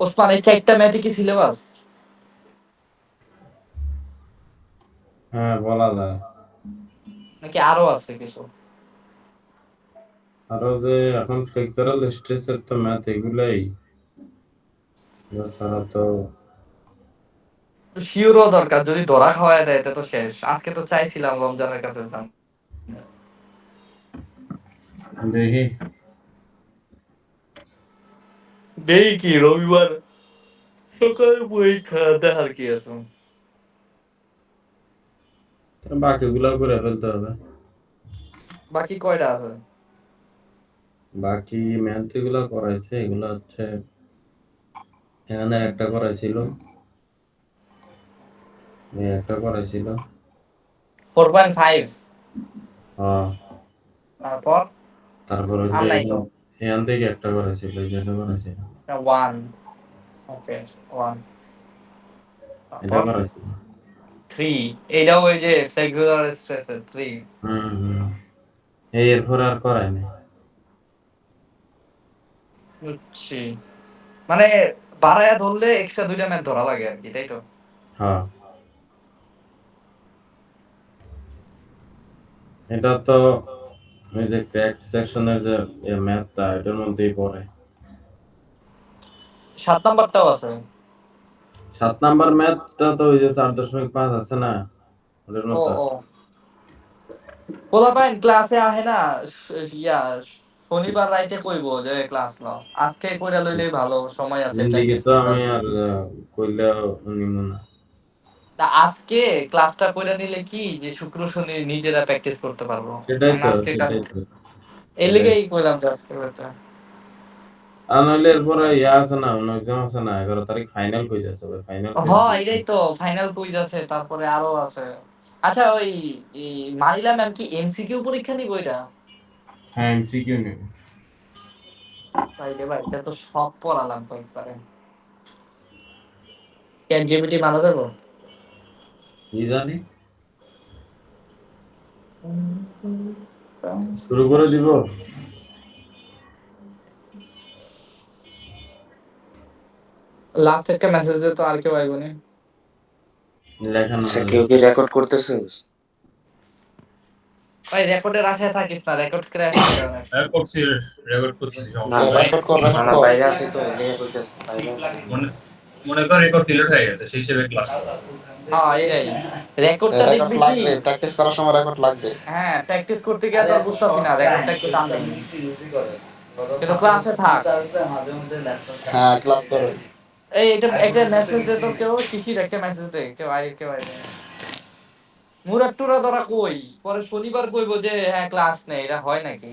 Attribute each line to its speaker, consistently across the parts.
Speaker 1: ওসমান, এই 4টা ম্যাথই কি সিলেবাস?
Speaker 2: হ্যাঁ, বলা যায়।
Speaker 1: নাকি আরো আছে কিছু?
Speaker 2: আরো যে এখন ফ্লেক্সারাল স্ট্রেসের তো ম্যাথ এগুলাই, এছাড়া তো
Speaker 1: শিওরও দরকার, যদি ধরা খাওয়ায় দেয় তো শেষ। আজকে তো চাইছিলাম রমজানের কাছে যান,
Speaker 2: দেখি।
Speaker 1: দেই কি রবিবার সকালে পরীক্ষা, দেখার কি আছে।
Speaker 2: বাকিগুলো করে ফেলতে হবে।
Speaker 1: বাকি কয়টা আছে?
Speaker 2: বাকি ম্যাথ যেগুলো করাইছে এগুলো হচ্ছে এখানে একটা করাইছিল, একটা করাইছিল।
Speaker 1: 4.5।
Speaker 2: হ্যাঁ,
Speaker 1: তারপর
Speaker 2: তারপর ওই
Speaker 1: আর
Speaker 2: যে
Speaker 1: নাই তো।
Speaker 2: এখান থেকে একটা করাইছিল, এই যে এটা করাইছিল,
Speaker 1: 1, ওকে 1।
Speaker 2: এটা
Speaker 1: তারপর
Speaker 2: করাইছিল।
Speaker 1: 3, এইটাও ওই যে ফ্লেক্সুরাল স্ট্রেসের 3।
Speaker 2: হুম। এরপর আর করায়নি।
Speaker 1: বুঝছি, মানে বাড়ায়া ধরলে এক্সট্রা 2টা ম্যাথ ধরা লাগে আর কি, তাই তো?
Speaker 2: হ্যাঁ, এটা তো ওই যে ক্র্যাক সেকশনের যে ম্যাথটা এটার মধ্যেই পড়ে।
Speaker 1: 7 নাম্বারটাও আছে।
Speaker 2: 7 নাম্বার ম্যাথটা তো ওই যে 4.5 আছে না, ওটার
Speaker 1: ও
Speaker 2: মতো।
Speaker 1: ও পোলাপাইন ক্লাসে আহে না, ইয়া শনিবার রাইতে কইবো যে ক্লাস নাও, আজকে কইরা লইলেই ভালো, সময় আছে
Speaker 2: এদিকে
Speaker 1: প্র্যাকটিস
Speaker 2: তো
Speaker 1: করতে।
Speaker 2: আমি আর কইলেও নিব না।
Speaker 1: তা আজকে ক্লাসটা কইরা নিলে কি যে শুক্র শনি নিজেরা প্র্যাকটিস করতে পারবো।
Speaker 2: সেটাই
Speaker 1: কারণ
Speaker 2: তো,
Speaker 1: আজকে
Speaker 2: সেটাই তো,
Speaker 1: এর
Speaker 2: সেটাই।
Speaker 1: লিগেই কইলাম যে আজকে করতে।
Speaker 2: আর নইলে এরপরে ইয়া আছে না, অন্য এক্সাম আছে না, 11 তারিখ ফাইনাল কই যাচ্ছে ভাই, ফাইনাল
Speaker 1: হ,
Speaker 2: কুইজ
Speaker 1: এটাই তো, ফাইনাল কুইজ আছে, তারপরে আরো আছে। আচ্ছা ওই মানিলা ম্যাম কি এমসিকিউ পরীক্ষা নিব এটা?
Speaker 2: হ্যাঁ, এমসিকিউ নেবে।
Speaker 1: ভাই রে ভাই, এটা তো সব পড়ালাম তো একবারে। চ্যাট জিপিটি মারা যাবো?
Speaker 2: কি জানি, শুরু করে দিব।
Speaker 1: লাস্ট একটা মেসেজ দিয়ে তো আর কেউ আইব না।
Speaker 2: লেখানো
Speaker 3: আচ্ছা, কেউ কি রেকর্ড করতেছে?
Speaker 1: ভাই রেকর্ডের আশায় থাকিস না, রেকর্ড ক্র্যাশ হয়ে যাবে একটা।
Speaker 4: করছি, রেকর্ড করতেছি,
Speaker 3: না,
Speaker 4: সমস্যা নাই।
Speaker 5: রেকর্ড কর, রেকর্ড
Speaker 3: না,
Speaker 5: কর।
Speaker 3: বাইরে আছে তো, লেগে কইতেছে বাইরে আছে।
Speaker 4: মনে মনে কর রেকর্ড ডিলিট হয়ে গেছে, সেই হিসেবে ক্লাস করো।
Speaker 1: হ্যাঁ এটাই, রেকর্ডটা
Speaker 5: রেকর্ড
Speaker 1: দেখবি কি।
Speaker 5: লাগবে, প্র্যাকটিস করার সময় রেকর্ড লাগবে।
Speaker 1: হ্যাঁ, প্র্যাকটিস করতে গিয়ে তো আর বুঝতাছি না, রেকর্ডটা একটু টানবি, কিন্তু ক্লাসে থাক।
Speaker 5: হ্যাঁ, ক্লাস করে।
Speaker 1: এই এটা একটা মেসেজ দে তো, কেউ শিশির একটা মেসেজ দে, কেউ আই না। মুরাদ টুরা ধরা কই, পরে শনিবার কইবো যে হ্যাঁ ক্লাস নেই, এটা হয় নাকি?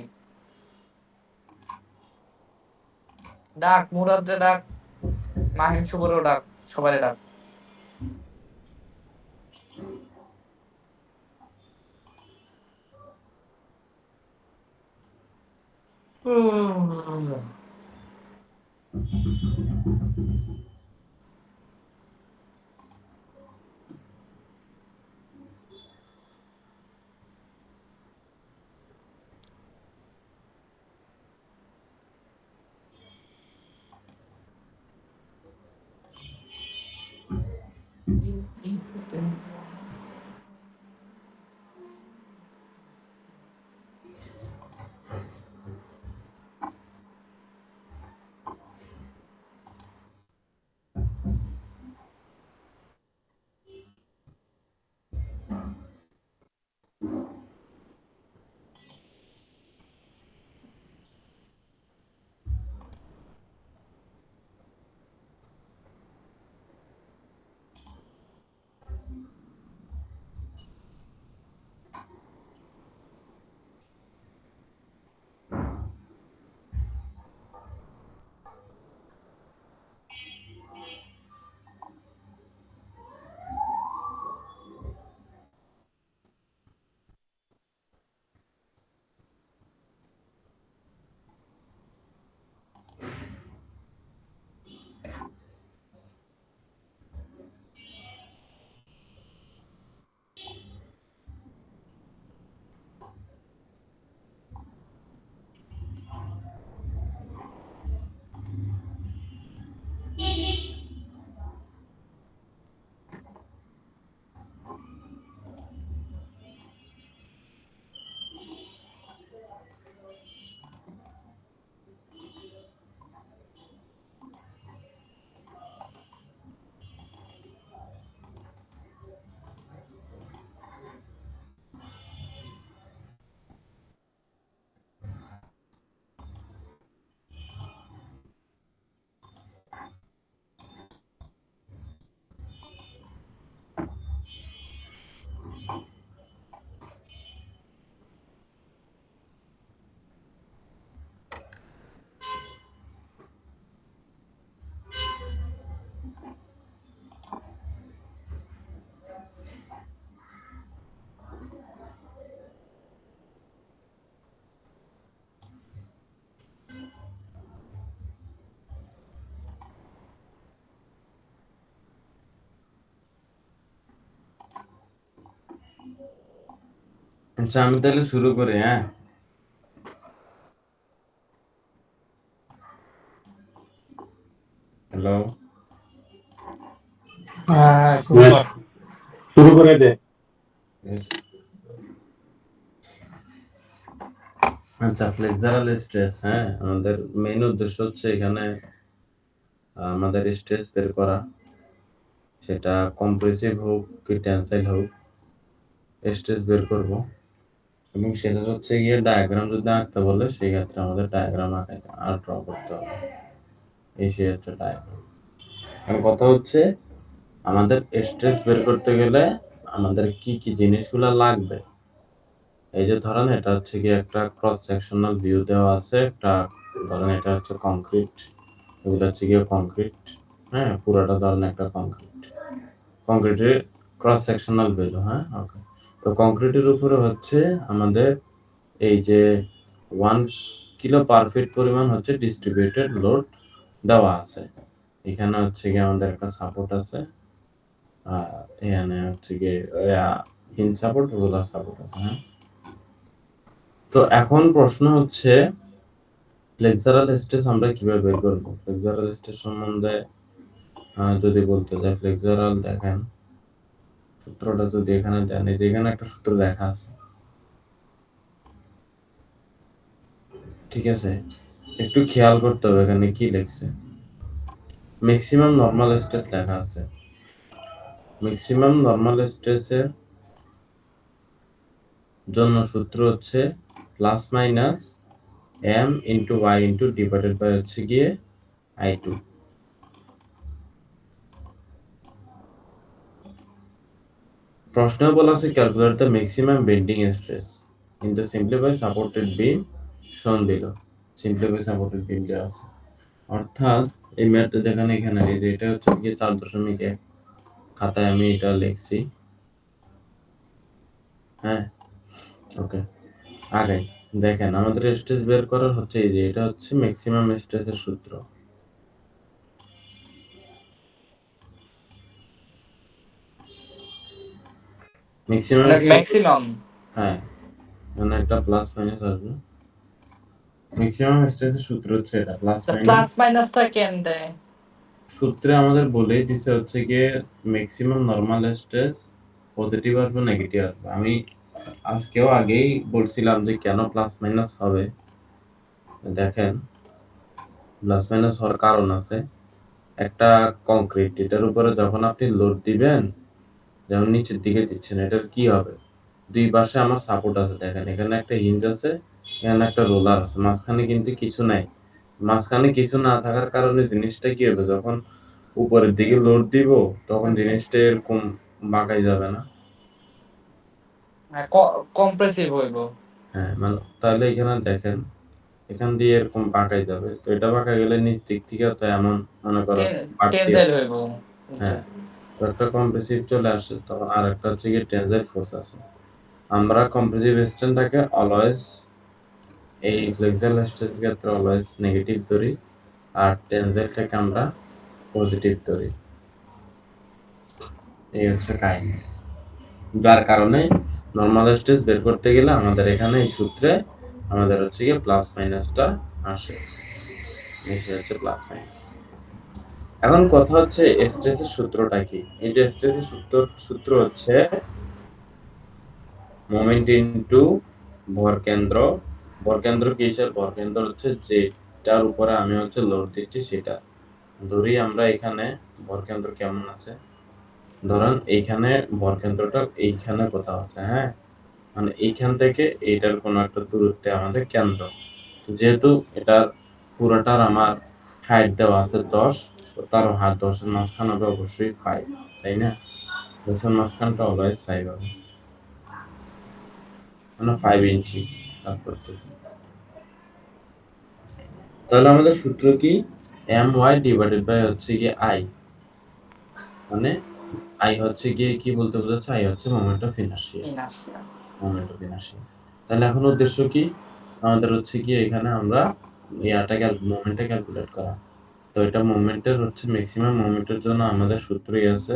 Speaker 1: ডাক মুরাদ রে ডাক, মাহিম শুভরও ডাক, সবাই ডাক।
Speaker 2: আচ্ছা আমি তাহলে শুরু করি, হ্যাঁ। হ্যালো,
Speaker 5: হ্যাঁ
Speaker 2: শুরু করে দে। আচ্ছা, ফ্লেক্সারাল স্ট্রেস, হ্যাঁ, আমাদের মেইন উদ্দেশ্য হচ্ছে এখানে আমাদের স্ট্রেস বের করা, সেটা কম্প্রেসিভ হোক কি টেনসাইল হোক, স্ট্রেস বের করব এবং সেটা হচ্ছে গিয়ে ডায়াগ্রাম যদি আঁকতে বলে সেই ক্ষেত্রে আমাদের ডায়াগ্রাম আঁকাতে আর ড্র করতে হবে। এই সে হচ্ছে ডায়াগ্রাম। এখন কথা হচ্ছে আমাদের স্ট্রেস বের করতে গেলে আমাদের কি কি জিনিসগুলো লাগবে। এই যে ধরেন এটা হচ্ছে কি একটা ক্রস সেকশনাল ভিউ দেওয়া আছে, একটা ধরেন এটা হচ্ছে কংক্রিট, এগুলো হচ্ছে গিয়ে কংক্রিট, হ্যাঁ, পুরোটা ধরেন একটা কংক্রিটের ক্রস সেকশনাল ভ্যালু, হ্যাঁ, ওকে। তো কংক্রিটের উপরে হচ্ছে আমাদের এই যে 1 কিলো পার ফিট পরিমাণ হচ্ছে ডিস্ট্রিবিউটেড লোড দেওয়া আছে। এখানে হচ্ছে গিয়ে আমাদের একটা সাপোর্ট আছে, এখানে হচ্ছে গিয়ে হিঞ্জ সাপোর্ট, রোলার সাপোর্ট আছে, হ্যাঁ। তো এখন প্রশ্ন হচ্ছে ফ্লেক্সারাল স্ট্রেস আমরা কিভাবে বের করব। ফ্লেক্সারাল স্ট্রেস সম্বন্ধে যদি বলতে চাই, ফ্লেক্সারাল দেখেন সূত্রটা যদি এখানে দেন, এই যে এখানে একটা সূত্র লেখা আছে, ঠিক আছে। একটু খেয়াল করতে হবে এখানে কি লিখছে। ম্যাক্সিমাম নরমাল স্ট্রেস লেখা আছে। ম্যাক্সিমাম নরমাল স্ট্রেসের জন্য সূত্র হচ্ছে plus minus m into y into divided by হচ্ছে গিয়ে I2। প্রশ্ন বলা আছে calculate the maximum bending stress in the simplified supported beam shown দিল। সিম্পলিফাইড সাপোর্টেড বিম দেওয়া আছে, অর্থাৎ এই ম্যাথটা দেখানো এখানে এই যে এটা হচ্ছে গিয়ে 4.1 খাতায় আমি এটা লিখছি, হ্যাঁ, ওকে। আগে দেখেন আমাদের স্ট্রেস বের করার হচ্ছে এই যে এটা হচ্ছে ম্যাক্সিমাম স্ট্রেসের সূত্র। ম্যাক্সিমাম
Speaker 1: ম্যাক্সিমাম
Speaker 2: হ্যাঁ, মানে একটা প্লাস মাইনাস আসবে। ম্যাক্সিমাম স্ট্রেসের সূত্র হচ্ছে এটা প্লাস মাইনাস।
Speaker 1: প্লাস মাইনাসটা কেন দেয়?
Speaker 2: সূত্রে আমাদের বলেই দিছে হচ্ছে গিয়ে ম্যাক্সিমাম নরমাল স্ট্রেস পজিটিভ আসবে নেগেটিভ আসবে। আমি আজকেও আগেই বলছিলাম যে কেন প্লাস মাইনাস হবে। দেখেন প্লাস মাইনাস হওয়ার কারণ আছে। একটা কংক্রিট এটার উপরে যখন আপনি লোড দিবেন, যেমন নিচের দিকে দিচ্ছেন, এটার কি হবে, দুই পাশে আমার সাপোর্ট আছে, দেখেন এখানে একটা হিঞ্জ আছে, এখানে একটা রোলার আছে, মাঝখানে কিন্তু কিছু নাই। মাঝখানে কিছু না থাকার কারণে জিনিসটা কি হবে, যখন উপরের দিকে লোড দিব তখন জিনিসটা এরকম বাঁকাই যাবে না,
Speaker 1: কম্প্রেসিভ হইব।
Speaker 2: হ্যাঁ, মানে তাহলে এখানে দেখেন এখান দিয়ে এরকম বাঁকাই যাবে। তো এটা বাঁকা গেলে নিচ দিক থেকে তো এমন মনে করো
Speaker 1: টেনসাইল হইব।
Speaker 2: হ্যাঁ, তো একটা কম্প্রেসিভ চলে আসে, তখন আর একটা হচ্ছে কি টেনসাইল ফোর্স আছে। আমরা কম্প্রেসিভ স্ট্রেনটাকে অলওয়েজ এই ফ্লেক্সারাল স্ট্রেসের ক্ষেত্রে অলওয়েজ নেগেটিভ ধরি, আর টেনসাইলটাকে আমরা পজিটিভ ধরি। এই হচ্ছে কাহিনী, যার কারণে নরমাল স্ট্রেস বের করতে গেলে আমাদের এখানে এই সূত্রে আমাদের হচ্ছে গিয়ে প্লাস মাইনাসটা আসে, এসে হচ্ছে প্লাস মাইনাস। এখন কথা হচ্ছে স্ট্রেসের সূত্রটা কি। এই যে স্ট্রেসের সূত্র হচ্ছে মোমেন্ট ইনটু ভরকেন্দ্র। ভরকেন্দ্র কিসের? ভরকেন্দ্র হচ্ছে যেটার উপরে আমি হচ্ছে লোড দিচ্ছি সেটা। ধরি আমরা এখানে ভরকেন্দ্র কেমন আছে, ধরেন এইখানে ভরকেন্দ্রটা এইখানে কোথাও আছে, হ্যাঁ, মানে এইখান থেকে এইটার কোনো একটা দূরত্বে আমাদের কেন্দ্র। যেহেতু এটার পুরোটার আমার হাইট দেওয়া আছে 10, তো তার হাত 10-এর মাঝখান হবে অবশ্যই 5, তাই না? 10-এর মাঝখানটা অলওয়েজ 5 হবে, মানে 5 ইঞ্চি কাজ করতেছে। তাহলে আমাদের সূত্র কি? my ডিভাইডেড বাই হচ্ছে গিয়ে I, মানে I হচ্ছে গিয়ে কি বলতে বোঝাচ্ছে, I হচ্ছে moment of inertia, moment of inertia. তাহলে এখন উদ্দেশ্য কি আমাদের হচ্ছে কি এখানে আমরা মোমেন্টটা ক্যালকুলেট করা। তো এটা মোমেন্টের হচ্ছে ম্যাক্সিমাম মোমেন্টের জন্য আমাদের সূত্রই আছে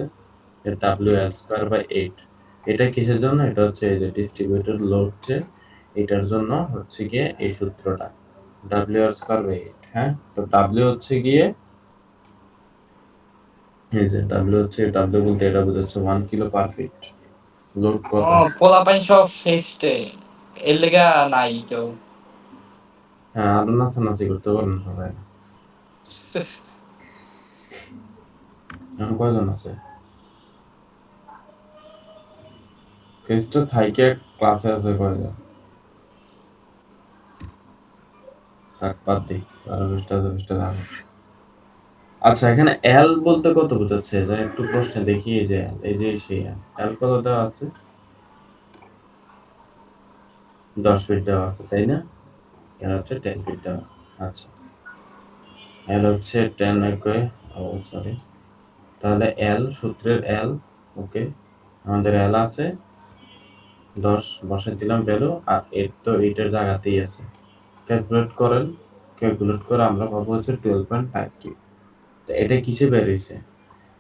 Speaker 2: WL²/8। এটা কিসের জন্য? এটা হচ্ছে এই যে ডিস্ট্রিবিউটেড লোড, যে এটার জন্য হচ্ছে গিয়ে এই সূত্রটা W²/8। হ্যাঁ, তো W হচ্ছে গিয়ে এই যে W হচ্ছে, W বলতে এটা বোঝাচ্ছে 1 কিলো পার ফিট। লোড কত?
Speaker 1: পোলাপাইন সব শেষে এর লেগা নাই কেউ।
Speaker 2: হ্যাঁ, আরো নাচানাচি করতে পারেন সবাই। এখন কয়জন আছে? ফেস্টে থাইকে ক্লাসে আছে কয়জন? থাক, বাদ দিই। আরো ফেস্টে থাকো। আচ্ছা, এখানে এল বলতে কত বোঝাচ্ছে? যা একটু প্রশ্নে দেখি, এই যে L, এই যে সেই এল কত দেওয়া আছে? 10 ফিট দেওয়া আছে, তাই না? এর হচ্ছে 10 ফিট দেওয়া। আচ্ছা, এল হচ্ছে 10 একয়ে, ও সরি, তাহলে এল সূত্রের এল, ওকে, আমাদের এল আছে 10, বসাই দিলাম ভ্যালু, আর এর তো এইটার জায়গাতেই আছে। ক্যালকুলেট করেন, ক্যালকুলেট করে আমরা পাবো হচ্ছে 12.5 কিউ। তো এটা কিসে বের হইছে?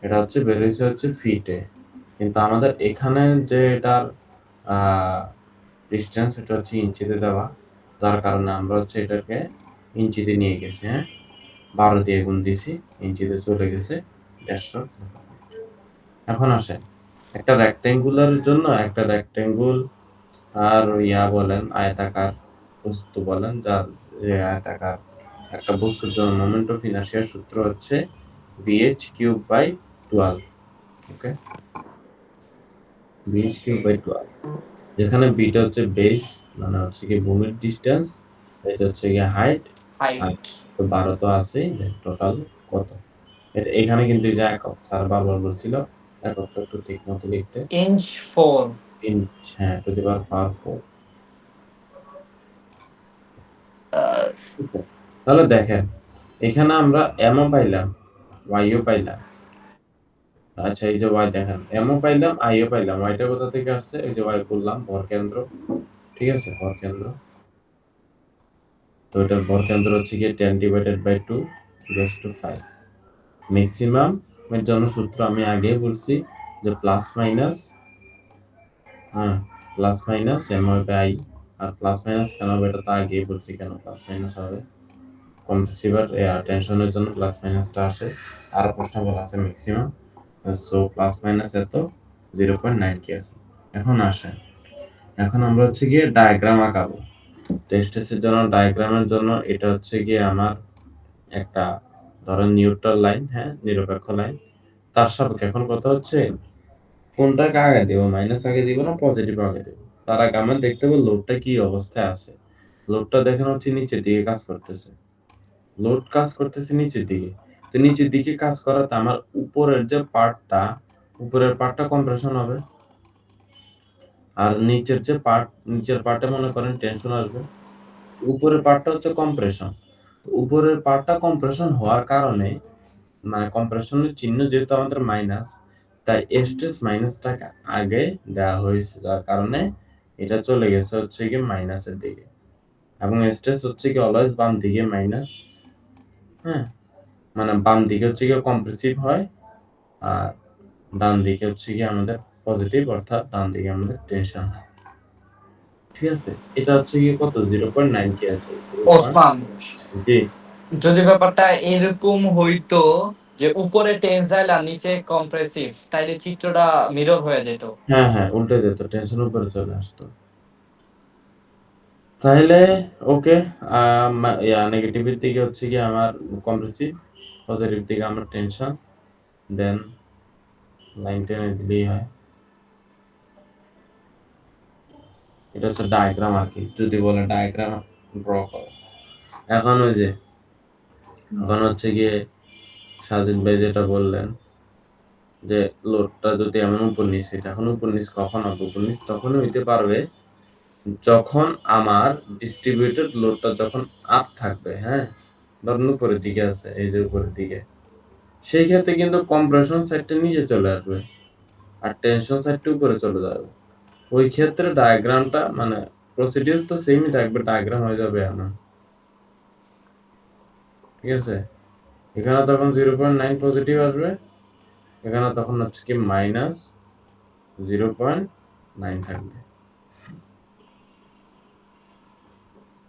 Speaker 2: এটা হচ্ছে বের হইছে হচ্ছে ফিটে, কিন্তু আমাদের এখানে যে এটার ডিস্টেন্স এটা হচ্ছে ইঞ্চিতে দেওয়া, যার কারণে আমরা হচ্ছে এটাকে ইঞ্চিতে নিয়ে গেছি। হ্যাঁ, 12 দিয়ে গুণ দিছি, ইঞ্চিতে চলে গেছে 150। এখন আসেন, একটা রেক্টেঙ্গুলারের জন্য, একটা রেক্টেঙ্গুল আর বলেন আয়তাকার বস্তু বলেন, যার যে আয়তাকার একটা বস্তুর জন্য মোমেন্ট অফ ইনার্শিয়ার সূত্র হচ্ছে bh³/12। ওকে, bh³/12, যেখানে বিটা হচ্ছে বেস, মানে হচ্ছে কি ভূমির ডিস্টেন্স, এটা হচ্ছে কি হাইট, আর
Speaker 1: হাইট
Speaker 2: তো 12 তো আছেই, টোটাল কত। এখানে কিন্তু এই যে একক, স্যার বারবার বলছিল এককটা একটু ঠিক মতো লিখতে।
Speaker 1: ইঞ্চ 4।
Speaker 2: ইঞ্চ, হ্যাঁ, টু দি পাওয়ার 4। ঠিক আছে? তাহলে দেখেন, এখানে আমরা এমও পাইলাম, ওয়াইও পাইলাম। আচ্ছা, এই যে ওয়াই দেখেন, এমও পাইলাম, আইও পাইলাম। ওয়াইটা কোথা থেকে আসছে? এই যে ওয়াই বললাম, ভরকেন্দ্র। ঠিক আছে, ভরকেন্দ্র। তো এটার ভরকেন্দ্র হচ্ছে গিয়ে 10/2 ⁵ ম্যাক্সিমাম এর জন্য সূত্র আমি আগেই বলছি যে প্লাস মাইনাস, হ্যাঁ, প্লাস মাইনাস এম হবে আই। আর প্লাস মাইনাস কেন হবে এটা তো আগেই বলছি, কেন প্লাস মাইনাস হবে। কম্প্রেসিভার টেনশনের জন্য প্লাস মাইনাসটা আসে। আর প্রশ্ন বলা আছে ম্যাক্সিমাম, সো প্লাস মাইনাস এত 0.9 কি আছে। এখন আসেন, এখন আমরা হচ্ছে গিয়ে ডায়াগ্রাম আঁকাবো। টেস্টের জন্য ডায়াগ্রামের জন্য এটা হচ্ছে গিয়ে আমার একটা, ধরেন নিউট্রাল লাইন, হ্যাঁ, নিরপেক্ষ লাইন। তার সাপেক্ষে এখন কথা হচ্ছে কোনটাকে আগে দিব, মাইনাস আগে দিব না পজিটিভ আগে দিব। তার আগে আমরা দেখতে পাবো লোডটা কি অবস্থায় আছে। লোডটা দেখানো হচ্ছে নিচের দিকে কাজ করতেছে, লোড কাজ করতেছে নিচের দিকে। তো নিচের দিকে কাজ করাতে আমার উপরের যে পার্টটা, উপরের পার্টটা কম্প্রেশন হবে, আর নিচের পার্টে মনে করেন টেনশন আসবে। উপরের পার্টটা হচ্ছে কম্প্রেশন। উপরের পার্টটা কম্প্রেশন হওয়ার কারণে, মানে কম্প্রেশনের চিহ্ন যেহেতু আমাদের মাইনাস, তাই স্ট্রেস মাইনাসটাকে আগে দেওয়া হয়েছে, যার কারণে এটা চলে গেছে হচ্ছে কি মাইনাসের দিকে। এবং স্ট্রেস হচ্ছে কি অলওয়েজ বাম দিকে মাইনাস। হ্যাঁ, মানে বাম দিকে হচ্ছে কি কম্প্রেসিভ হয়, আর ডান দিকে হচ্ছে কি আমাদের পজিটিভ, অর্থাৎ ডান দিকে আমাদের টেনশন হয়। ঠিক আছে, এটা হচ্ছে কি কত 0.9 কি আছে,
Speaker 1: ওসমান,
Speaker 2: জি,
Speaker 1: যদি ব্যাপারটা এরকম হইতো যে উপরে টেনসাইল আর নিচে কম্প্রেসিভ, তাইলে চিত্রটা মিরর হয়ে যেত।
Speaker 2: হ্যাঁ হ্যাঁ, উল্টে যেত, টেনশন উপরে চলে আসতো। তাহলে ওকে, নেগেটিভের দিকে হচ্ছে কি আমার কম্প্রেসিভ, পজিটিভ দিকে আমার টেনশন, দেন লাইন টেনে দিলেই হয়। এটা হচ্ছে ডায়াগ্রাম আর কি, যদি বলে ডায়াগ্রাম ড্র করো। এখন ওই যে, এখন হচ্ছে গিয়ে স্বাধীন ভাই যেটা বললেন যে লোডটা যদি এমন উপর নিচ হইতে, এখন উপর নিচ কখন হবে? উপর নিচ তখনই হইতে পারবে যখন আমার ডিস্ট্রিবিউটেড লোডটা যখন আপ থাকবে। হ্যাঁ, ধরুন উপরের দিকে আছে, এই যে উপরের দিকে, সেই ক্ষেত্রে কিন্তু কম্প্রেশন সাইডটা নিচে চলে আসবে আর টেনশন সাইডটা উপরে চলে যাবে। ওই ক্ষেত্রে ডায়াগ্রামটা মানে প্রসিডিউর তো সেমই থাকবে, ডায়াগ্রাম হয়ে যাবে এমন। ঠিক আছে, এখানে তখন 0.9 পজিটিভ আসবে, এখানে তখন হচ্ছে কি মাইনাস 0.9 9 থাকবে।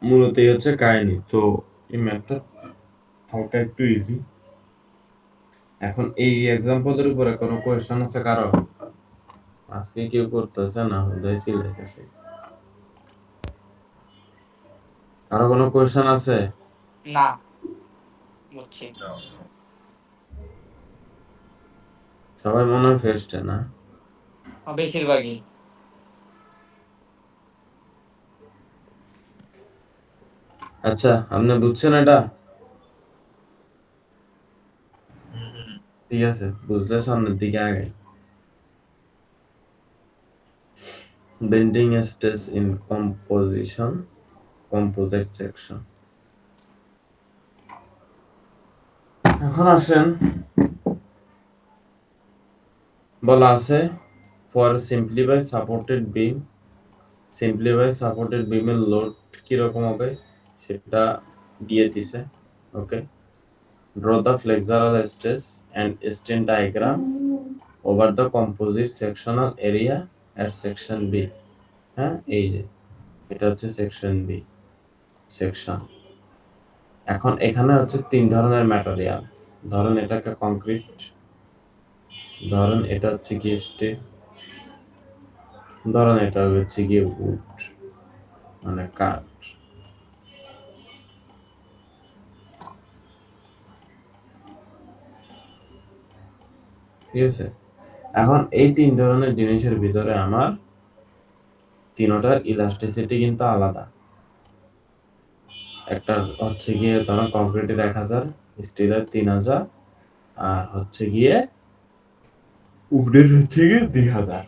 Speaker 2: মূলত এই হচ্ছে কাহিনী। তো এই ম্যাথটা হালকা একটু ইজি। এখন এই এক্সাম্পলের উপরে কোনো কোয়েশ্চেন আছে কারো? আজকে কেউ করতেছে না, হুদাই চিল্লাইতেছে। কারো কোনো কোয়েশ্চেন আছে?
Speaker 1: না, বুঝছি।
Speaker 2: সবাই মনে হয় ফেস্টে না?
Speaker 1: বেশিরভাগই।
Speaker 2: আচ্ছা, আপনি বুঝছেন এটা? ঠিক আছে, বুঝলে সামনের দিকে আগে। Bending stress in composite section. এখন আসেন, বলা আছে ফর সিম্পলিফাই সাপোর্টেড বিমের লোড কিরকম হবে সেটা দিয়ে দিছে। ওকে, draw the flexural stress and strain diagram over the composite sectional area at section B। হ্যাঁ, এই যে এটা হচ্ছে সেকশন বি সেকশন। এখন এখানে হচ্ছে 3 ধরনের ম্যাটেরিয়াল। ধরেন এটাকে কংক্রিট, ধরেন এটা হচ্ছে গিয়ে স্টিল, ধরেন এটা হচ্ছে গিয়ে উড মানে কাঠ। ঠিক আছে, এখন এই 3 ধরনের জিনিসের ভিতরে আমার তিনটার ইলাস্টিসিটি কিন্তু আলাদা। একটা হচ্ছে গিয়ে ধরো কংক্রিটের 1000, স্টিলের 3000, আর হচ্ছে গিয়ে উডের হচ্ছে গিয়ে 2000।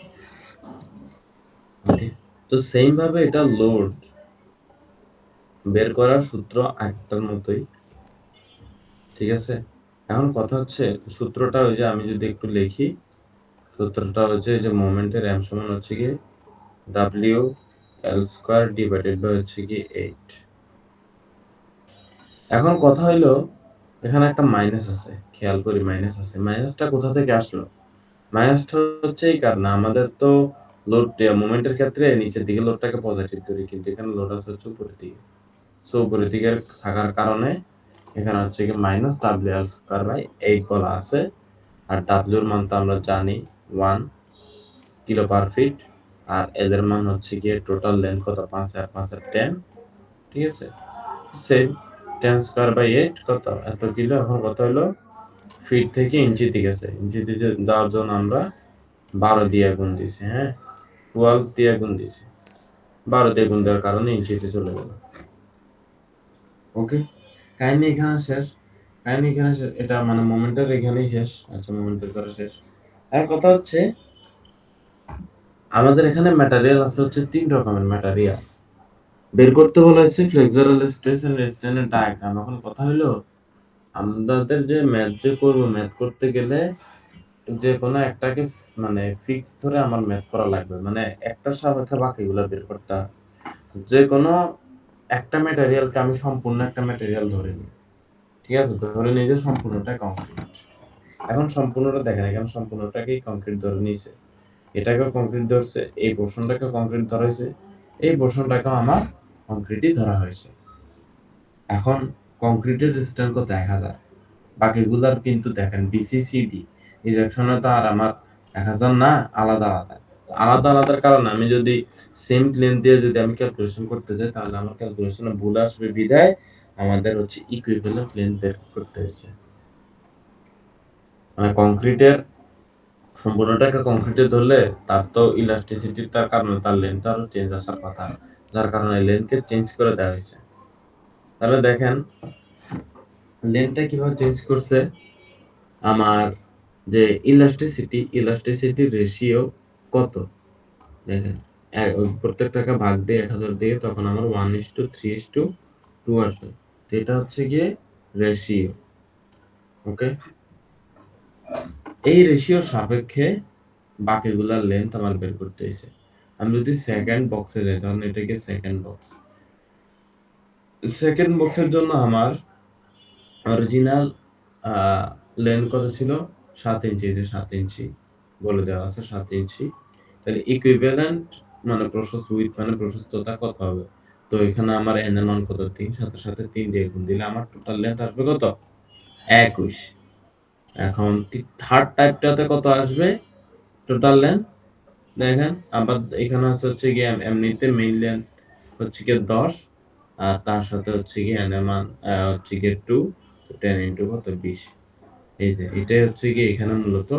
Speaker 2: ওকে, তো সেম ভাবে এটা লোড বের করার সূত্র একটার মতোই। ঠিক আছে, এখন কথা হচ্ছে সূত্রটা ওই যে আমি যদি একটু লিখি, সূত্রটা হচ্ছে যে মোমেন্টের m সমান হচ্ছে গিয়ে w l square divided by হচ্ছে গিয়ে 8। এখন কথা হইলো এখানে একটা মাইনাস আছে, খেয়াল করি মাইনাস আছে। মাইনাসটা কোথা থেকে আসলো? মাইনাসটা হচ্ছে এই কারণে আমাদের তো লোড মোমেন্টের ক্ষেত্রে নিচের দিকে লোডটাকে পজিটিভ ধরি, কিন্তু এখানে লোড আছে হচ্ছে উপরের দিকে। সো উপরের দিকে থাকার কারণে এখানে হচ্ছে কি minus W L square by 8 বলা আছে। আর ডাব্লিউর মান তো আমরা জানি 1 কিলো পার ফিট, আর এল এর মান হচ্ছে গিয়ে টোটাল লেন্থ কত 5 আর 5 আর 10। ঠিক আছে, সেম 10 স্কয়ার বাই 8 কত এত কিলো। এখন কত হলো ফিট থেকে ইঞ্চিতে গেছে, ইঞ্চিতে দেওয়ার জন্য আমরা 12 দিয়ে গুণ দিছি। হ্যাঁ, 12 দিয়ে গুণ দিছি, 12 দিয়ে গুণ দেওয়ার কারণে ইঞ্চিতে চলে গেল। ওকে, কাহিনী এখানে শেষ। কাহিনী এখানে শেষ, এটা মানে মোমেন্টের এখানেই শেষ। আচ্ছা, মোমেন্টের করা শেষ। আর কথা হচ্ছে আমাদের এখানে ম্যাটেরিয়াল আছে হচ্ছে 3 রকমের ম্যাটেরিয়াল বের করতে বলা হয়েছে, ফ্লেক্সুরাল স্ট্রেস এন্ড স্ট্রেনের ডায়াগ্রাম। এখন কথা হলো আমাদের যে ম্যাথ যে করব, ম্যাথ করতে গেলে যে কোনো একটাকে মানে ফিক্স ধরে আমার ম্যাথ করা লাগবে, মানে একটার সাপেক্ষে বাকিগুলো বের করতে হবে। যে কোনো একটা ম্যাটেরিয়ালকে আমি সম্পূর্ণ একটা ম্যাটেরিয়াল ধরে নিই। ঠিক আছে, ধরে নিই যে সম্পূর্ণটা কংক্রিট। এখন সম্পূর্ণটা দেখেন, এখানে সম্পূর্ণটাকেই কংক্রিট ধরে নিয়েছে, এটাকেও কংক্রিট ধরছে, এই পোর্শনটাকেও কংক্রিট ধরা হয়েছে, এই পোর্শনটাকেও আমার কংক্রিটই ধরা হয়েছে। এখন কংক্রিটের স্ট্রেন্থ কত 1000, বাকিগুলার কিন্তু দেখেন বিসিসিডি এই সেকশনে তো আর আমার 1000 না, আলাদা আলাদা। আলাদা আলাদার কারণে আমি যদি সেম লেন্থ দিয়ে যদি আমি ক্যালকুলেশন করতে যাই, তাহলে আমার ক্যালকুলেশনে ভুল আসবে, বিধায় আমাদের হচ্ছে ইকুইভ্যালেন্ট লেন্থ বের করতে হয়েছে। মানে কংক্রিটের সম্পূর্ণটাকে কংক্রিটে ধরলে তার তো ইলাস্টিসিটির তার কারণে তার লেন্থ আরো চেঞ্জ আসার কথা, যার কারণে লেন্থকে চেঞ্জ করে দেওয়া হয়েছে। তাহলে দেখেন লেন্থটা কিভাবে চেঞ্জ করছে। আমার যে ইলাস্টিসিটির রেশিও কত দেখেন, প্রত্যেকটাকে ভাগ দিয়ে 1000 দিয়ে, তখন আমার 1:3:2 আসবে। তো এটা হচ্ছে গিয়ে রেশিও। ওকে, এই রেশিওর সাপেক্ষে বাকিগুলার লেন্থ আমার বের করতে হয়েছে। আমি যদি সেকেন্ড বক্সে যাই, ধরুন এটাকে সেকেন্ড বক্সের জন্য আমার অরিজিনাল লেন্থ কত ছিল 7 ইঞ্চি, যে 7 ইঞ্চি বলে দেওয়া আছে 7 ইঞ্চি। তাহলে ইকুইভ্যালেন্ট মানে প্রশস্ত উইথ মানে প্রশস্ততা কত হবে? তো এখানে আমার n এর মান কত? 3, সাথে সাথে 3 দিয়ে গুণ দিলে আমার টোটাল লেন্থ আসবে কত? 21। এখন থার্ড টাইপটাতে কত আসবে টোটাল লেন্থ? দেখেন আবার এখানে হচ্ছে গিয়ে এমনিতে মেইন লেন্থ হচ্ছে গিয়ে 10, আর তার সাথে হচ্ছে গিয়ে n এর মান হচ্ছে গিয়ে 2, তো 10 ইনটু কত? 20। এই যে এটাই হচ্ছে গিয়ে এখানে মূলত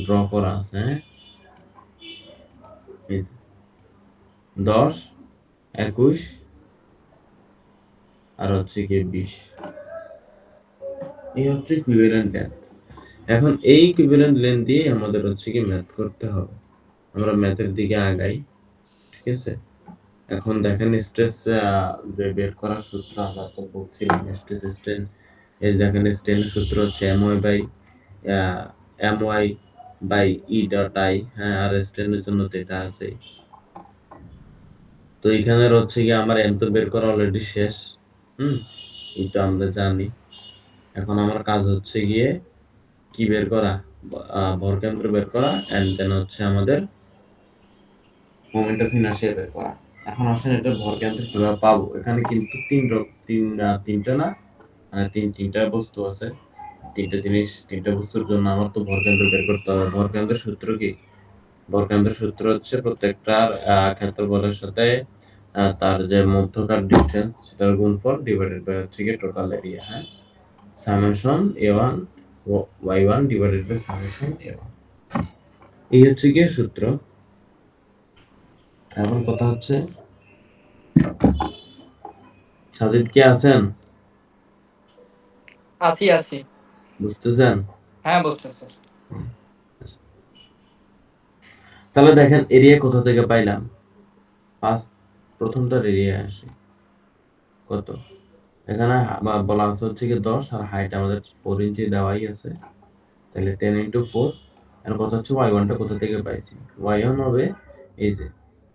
Speaker 2: ড্র করা আছে, হ্যাঁ? এই যে 10, 21 আর হচ্ছে গিয়ে 20, এই হচ্ছে ইকুইভ্যালেন্ট লেন্থ। এখন এই ইকুইভ্যালেন্ট লেন্থ দিয়ে আমাদের হচ্ছে কি ম্যাথ করতে হবে। আমরা ম্যাথের দিকে আগাই, ঠিক আছে? এখন দেখেন স্ট্রেস যে বের করার সূত্র আমরা তো বলছিলাম, স্ট্রেস স্ট্রেন। এই দেখেন স্ট্রেনের সূত্র হচ্ছে my by E dot I, হ্যাঁ? আর স্ট্রেনের জন্য তো এটা আছে। তো এখানে হচ্ছে কি আমার এম তো বের করা অলরেডি শেষ, এটা আমরা জানি। এখন আমার কাজ হচ্ছে গিয়ে কি বের করা? ভরকেন্দ্র বের করা, এন্ড দেন হচ্ছে আমাদের মোমেন্ট অফ ইনার্শিয়া বের করা। এখন আসেন এটা ভরকেন্দ্র কিভাবে পাবো? এখানে কিন্তু তিনটা না, মানে তিনটা বস্তু আছে, তিনটা জিনিস, তিনটা বস্তুর জন্য আমার তো ভরকেন্দ্র বের করতে হবে। ভরকেন্দ্রের সূত্র কি? ভরকেন্দ্রের সূত্র হচ্ছে প্রত্যেকটার ক্ষেত্রফলের সাথে তার যে মধ্যকার ডিসটেন্স সেটার গুণফল ডিভাইডেড বাই হচ্ছে গিয়ে টোটাল এরিয়া, হ্যাঁ? Summation a1 y1 divided by summation a1, এই হচ্ছে গিয়ে সূত্র। এখন কথা হচ্ছে সাদিদ কি আছেন?
Speaker 1: আছি।
Speaker 2: বুঝতেছেন?
Speaker 1: হ্যাঁ, বুঝতেছি।
Speaker 2: তাহলে দেখেন এরিয়া কোথা থেকে পাইলাম? ফার্স্ট প্রথমটার এরিয়া আসে কত? এখানে বলা আছে হচ্ছে কি 10, আর হাইট আমাদের 4 ইঞ্চি দেওয়াই আছে, তাহলে 10 ইন্টু 4। আর কথা হচ্ছে y1 টা কোথা থেকে পাইছি? y1 হবে এই যে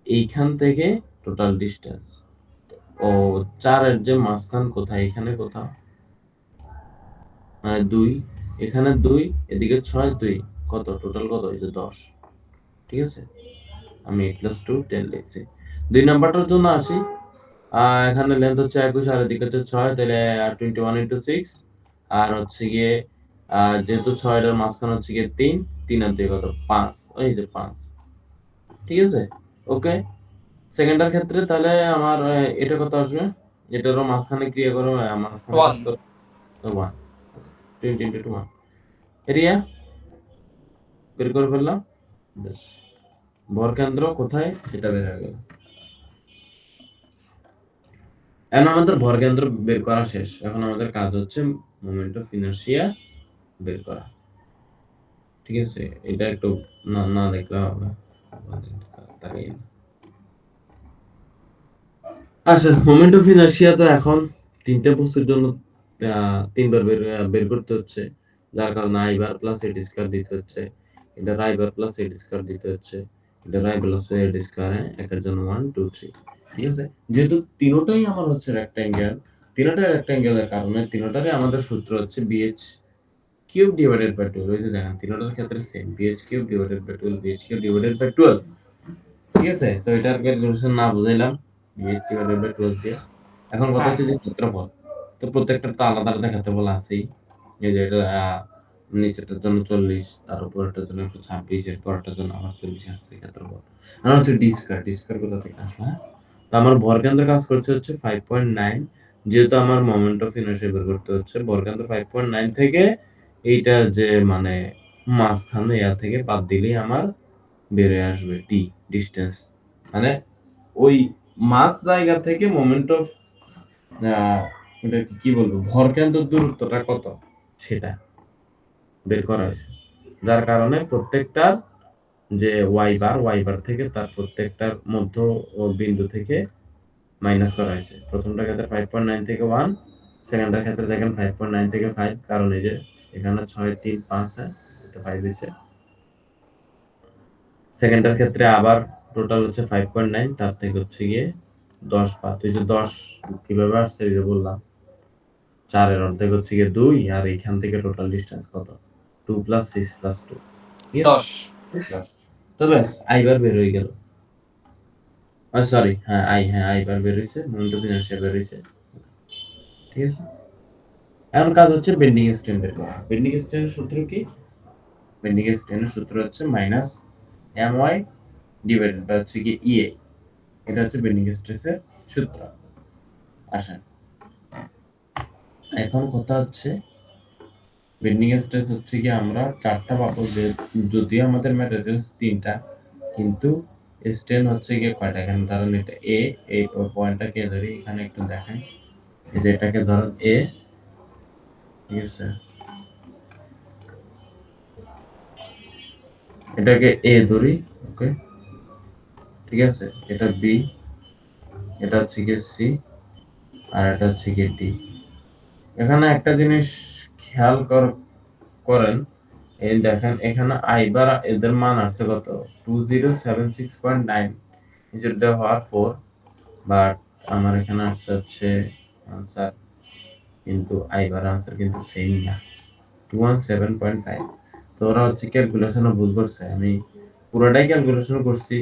Speaker 2: এইখান থেকে টোটাল ডিসটেন্স। ও 4 এর যে মাঝখান কোথায়? এখানে কোথাও, মানে 2, এখানে 2, এদিকে 6, 2 কত? টোটাল কত? এই যে 10, ঠিক আছে? আমি 8 + 2 10 লিখছি। 2 নাম্বারটার জন্য আসি। এখানে লেন্থ হচ্ছে 21 আর এদিকে হচ্ছে 6, তাহলে 21 ইন্টু 6, আর হচ্ছে গিয়ে যেহেতু 6 এর মাঝখানে হচ্ছে গিয়ে 3 আর 2 কত? 5, ওই যে 5, ঠিক আছে? ওকে। সেকেন্ডের ক্ষেত্রে তাহলে আমার এটা কত আসবে? এটারও মাঝখানে ক্রিয়া করো, মাঝখানে কাজ
Speaker 1: 1
Speaker 2: করো, 1, 20 ইন্টু 1 এরিয়া বের করে ফেললাম। বেশ, ভরকেন্দ্র কোথায় সেটা বের হয়ে গেল। এখন আমাদের ভরকেন্দ্র বের করা শেষ। এখন আমাদের কাজ হচ্ছে মোমেন্ট অফ ইনার্শিয়া বের করা, ঠিক আছে? এটা একটু না দেখলে হবে। আচ্ছা, মোমেন্ট অফ ইনার্শিয়া তো এখন তিনটা বস্তুর জন্য তিনবার বের করতে হচ্ছে, যার কারণে i bar plus ad square দিতে হচ্ছে, এটা i bar plus ad square দিতে হচ্ছে, এটা i প্লাস এড স্কয়ার, একের জন্য 1 2 3, ঠিক আছে? যেহেতু তিনটাই আমার হচ্ছে রেক্ট্যাঙ্গেল, তিনটাই রেক্ট্যাঙ্গেলের কারণে তিনটারই আমাদের সূত্র হচ্ছে bh কিউব ডিভাইডেড বাই 12। এই যে দেখেন তিনটার ক্ষেত্রে same, bh cube divided by 12, bh cube divided by 12, ঠিক আছে? তো এটার ক্যালকুলেশন না বুঝাইলাম bh ডিভাইডেড বাই 12 দিয়ে। এখন কথা হচ্ছে যে ক্ষেত্রফল, তো প্রত্যেকটার তো আলাদা আলাদা ক্ষেত্রফল আছেই। এই যে এটা নিচেরটার জন্য 40, তার উপরেরটার জন্য 126, এর পরেরটার জন্য আবার 40 আসছে ক্ষেত্রফল। আর হচ্ছে ডি স্কয়ার কোথা থেকে আসলো, হ্যাঁ? তো আমার ভরকেন্দ্র কাজ করছে হচ্ছে 5.9, যেহেতু আমার মোমেন্ট অফ ইনার্শিয়া বের করতে হচ্ছে, ভরকেন্দ্র 5.9 থেকে এইটা যে মানে মাঝখানে ইয়া থেকে বাদ দিলেই আমার বেরিয়ে আসবে টি ডিসটেন্স, মানে ওই মাঝ জায়গা থেকে মোমেন্ট অফ এটা কি বলবো, ভরকেন্দ্র দূরত্বটা কত সেটা বের করা হয়েছে, যার কারণে প্রত্যেকটার যে ওয়াই বার থেকে তার প্রত্যেকটার মধ্য বিন্দু থেকে মাইনাস করা হয়েছে। প্রথমটার ক্ষেত্রে 5.9 থেকে 1, সেকেন্ডটার ক্ষেত্রে দেখেন 5.9 থেকে 5, কারণ এই যে এখানে 6 3 5, এটা 5 হয়েছে। সেকেন্ডটার ক্ষেত্রে আবার টোটাল হচ্ছে 5.9, তার থেকে হচ্ছে গিয়ে 10 বাদ। এই যে 10 কিভাবে আসছে এই যে বললাম, 4 এর অর্ধেক হচ্ছে গিয়ে 2, আর এইখান থেকে টোটাল ডিসটেন্স কত? 2 + 6 + 2, ঠিক আছে?
Speaker 1: 10
Speaker 2: 10। তো ব্যাস আই বার বের হয়ে গেল। সরি, আই বার বের হয়েছে, মোমেন্ট অফ ইনার্শিয়া বের হয়েছে। ঠিক আছে, এখন কাজ হচ্ছে বেন্ডিং স্ট্রেন বের করা। বেন্ডিং স্ট্রেনের সূত্র কি? বেন্ডিং স্ট্রেনের সূত্র হচ্ছে minus M Y divided by হচ্ছে কি ইএ। এটা হচ্ছে বেন্ডিং স্ট্রেসের সূত্র। আসেন, এখন কথা হচ্ছে বেন্ডিং স্ট্রেস হচ্ছে কি আমরা চারটা পাবো, যে যদিও আমাদের ম্যাটেরিয়ালস তিনটা, কিন্তু স্ট্রেন হচ্ছে গিয়ে কয়টা। এখানে ধরেন এটা এ, এই পয়েন্টটাকে ধরি, এখানে একটু দেখাই, এই যে এটাকে ধরেন এ, ঠিক আছে, এটাকে এ ধরি, ওকে, ঠিক আছে, এটা বি, এটা হচ্ছে গিয়ে সি, আর এটা হচ্ছে গিয়ে ডি। এখানে একটা জিনিস খেয়াল করেন, এই দেখেন এখানে আই বার এদের মান আছে কত, 2076.9 ইনটু দ্য পাওয়ার 4, বাট আমার এখানে আসছে হচ্ছে আনসার, কিন্তু আই বার আনসার কিন্তু সেম না, 217.5। তো ওরা হচ্ছে ক্যালকুলেশনে ভুল করছে, আমি পুরোটাই ক্যালকুলেশন করছি,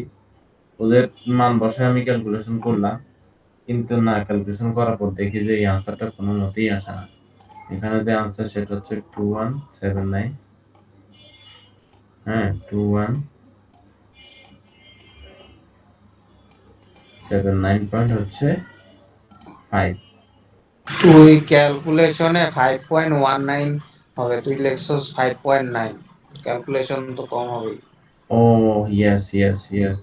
Speaker 2: ওদের মান বসে আমি ক্যালকুলেশন করলাম, কিন্তু না, ক্যালকুলেশন করার পর দেখি যে এই আনসারটা কোনো মতেই আসে না। এখানে যে আনসার সেটা হচ্ছে 2179, হ্যাঁ 2179 পয়েন্ট হচ্ছে 5।
Speaker 5: তুই ক্যালকুলেশনে 5.19 হবে, তুই লেখছস 5.9, ক্যালকুলেশন তো কম হবে।
Speaker 2: ও ইয়েস ইয়েস ইয়েস,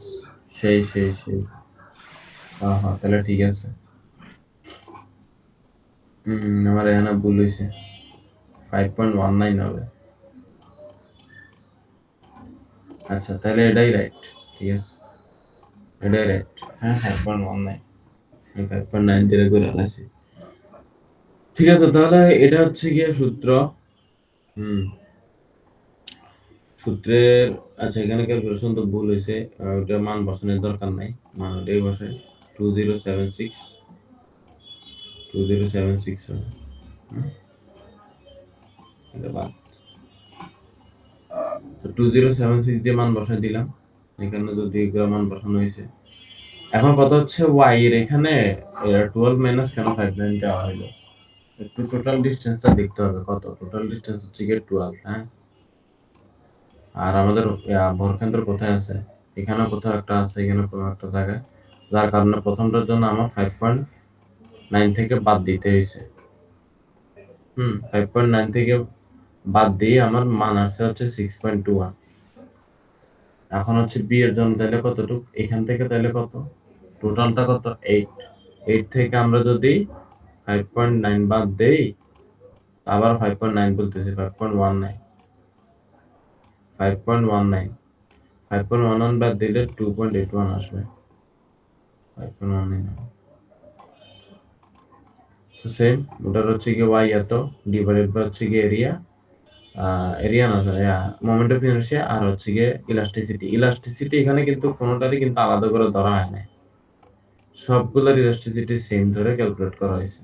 Speaker 2: সেই হ্যাঁ হ্যাঁ, তাহলে ঠিক আছে। আমার এখানে ভুল হয়েছে, 5.19 হবে। আচ্ছা, তাহলে এটাই রাইট, ঠিক আছে, এটাই রাইট। হ্যাঁ 5.19, আমি 5.9 দিয়ে করে আলাইছি। ঠিক আছে, তাহলে এটা হচ্ছে গিয়ে সূত্র। সূত্রের, আচ্ছা এখানে ক্যালকুলেশন তো ভুল হয়েছে, ওটা মান বসানোর দরকার নাই, মান ওটাই বসে 2076 হবে। এটা বাদ, তো 2076 দিয়ে মান বসাই দিলাম, এখানে যদি এগুলো মান বসানো হয়েছে। এখন কথা হচ্ছে ওয়াই এর এখানে 12 মাইনাস কেন 59 দেওয়া হলো, একটু টোটাল ডিস্টেন্সটা দেখতে হবে, কত টোটাল ডিস্টেন্স হচ্ছে গিয়ে 12, হ্যাঁ। আর আমাদের ভরকেন্দ্র কোথায় আছে, এখানে কোথাও একটা আছে, এখানে কোনো একটা জায়গায়, যার কারণে প্রথমটার জন্য আমার 5.9 থেকে বাদ দিতে হয়েছে। 5.9 থেকে বাদ দিয়ে আমার মান আসছে হচ্ছে 6.21। এখন হচ্ছে বি এর জন্য তাহলে কতটুকু, এখান থেকে তাহলে কত, টোটালটা কত, 8 থেকে আমরা যদি 5.9 বাদ দেই, আবার 5.9 বলতেছি, 5.19 5.19 বাদ দিলে 2.81 আসবে, 5.19। তো সেম, ওটার হচ্ছে কি ওয়াই এত ডিভাইডেড বাই হচ্ছে কি এরিয়া, এরিয়া না, মোমেন্ট অফ ইনার্শিয়া, আর হচ্ছে গিয়ে ইলাস্টিসিটি এখানে কিন্তু কোনোটারই কিন্তু আলাদা করে ধরা হয় না, সবগুলোর ইলাস্টিসিটি সেম ধরে ক্যালকুলেট করা হয়েছে,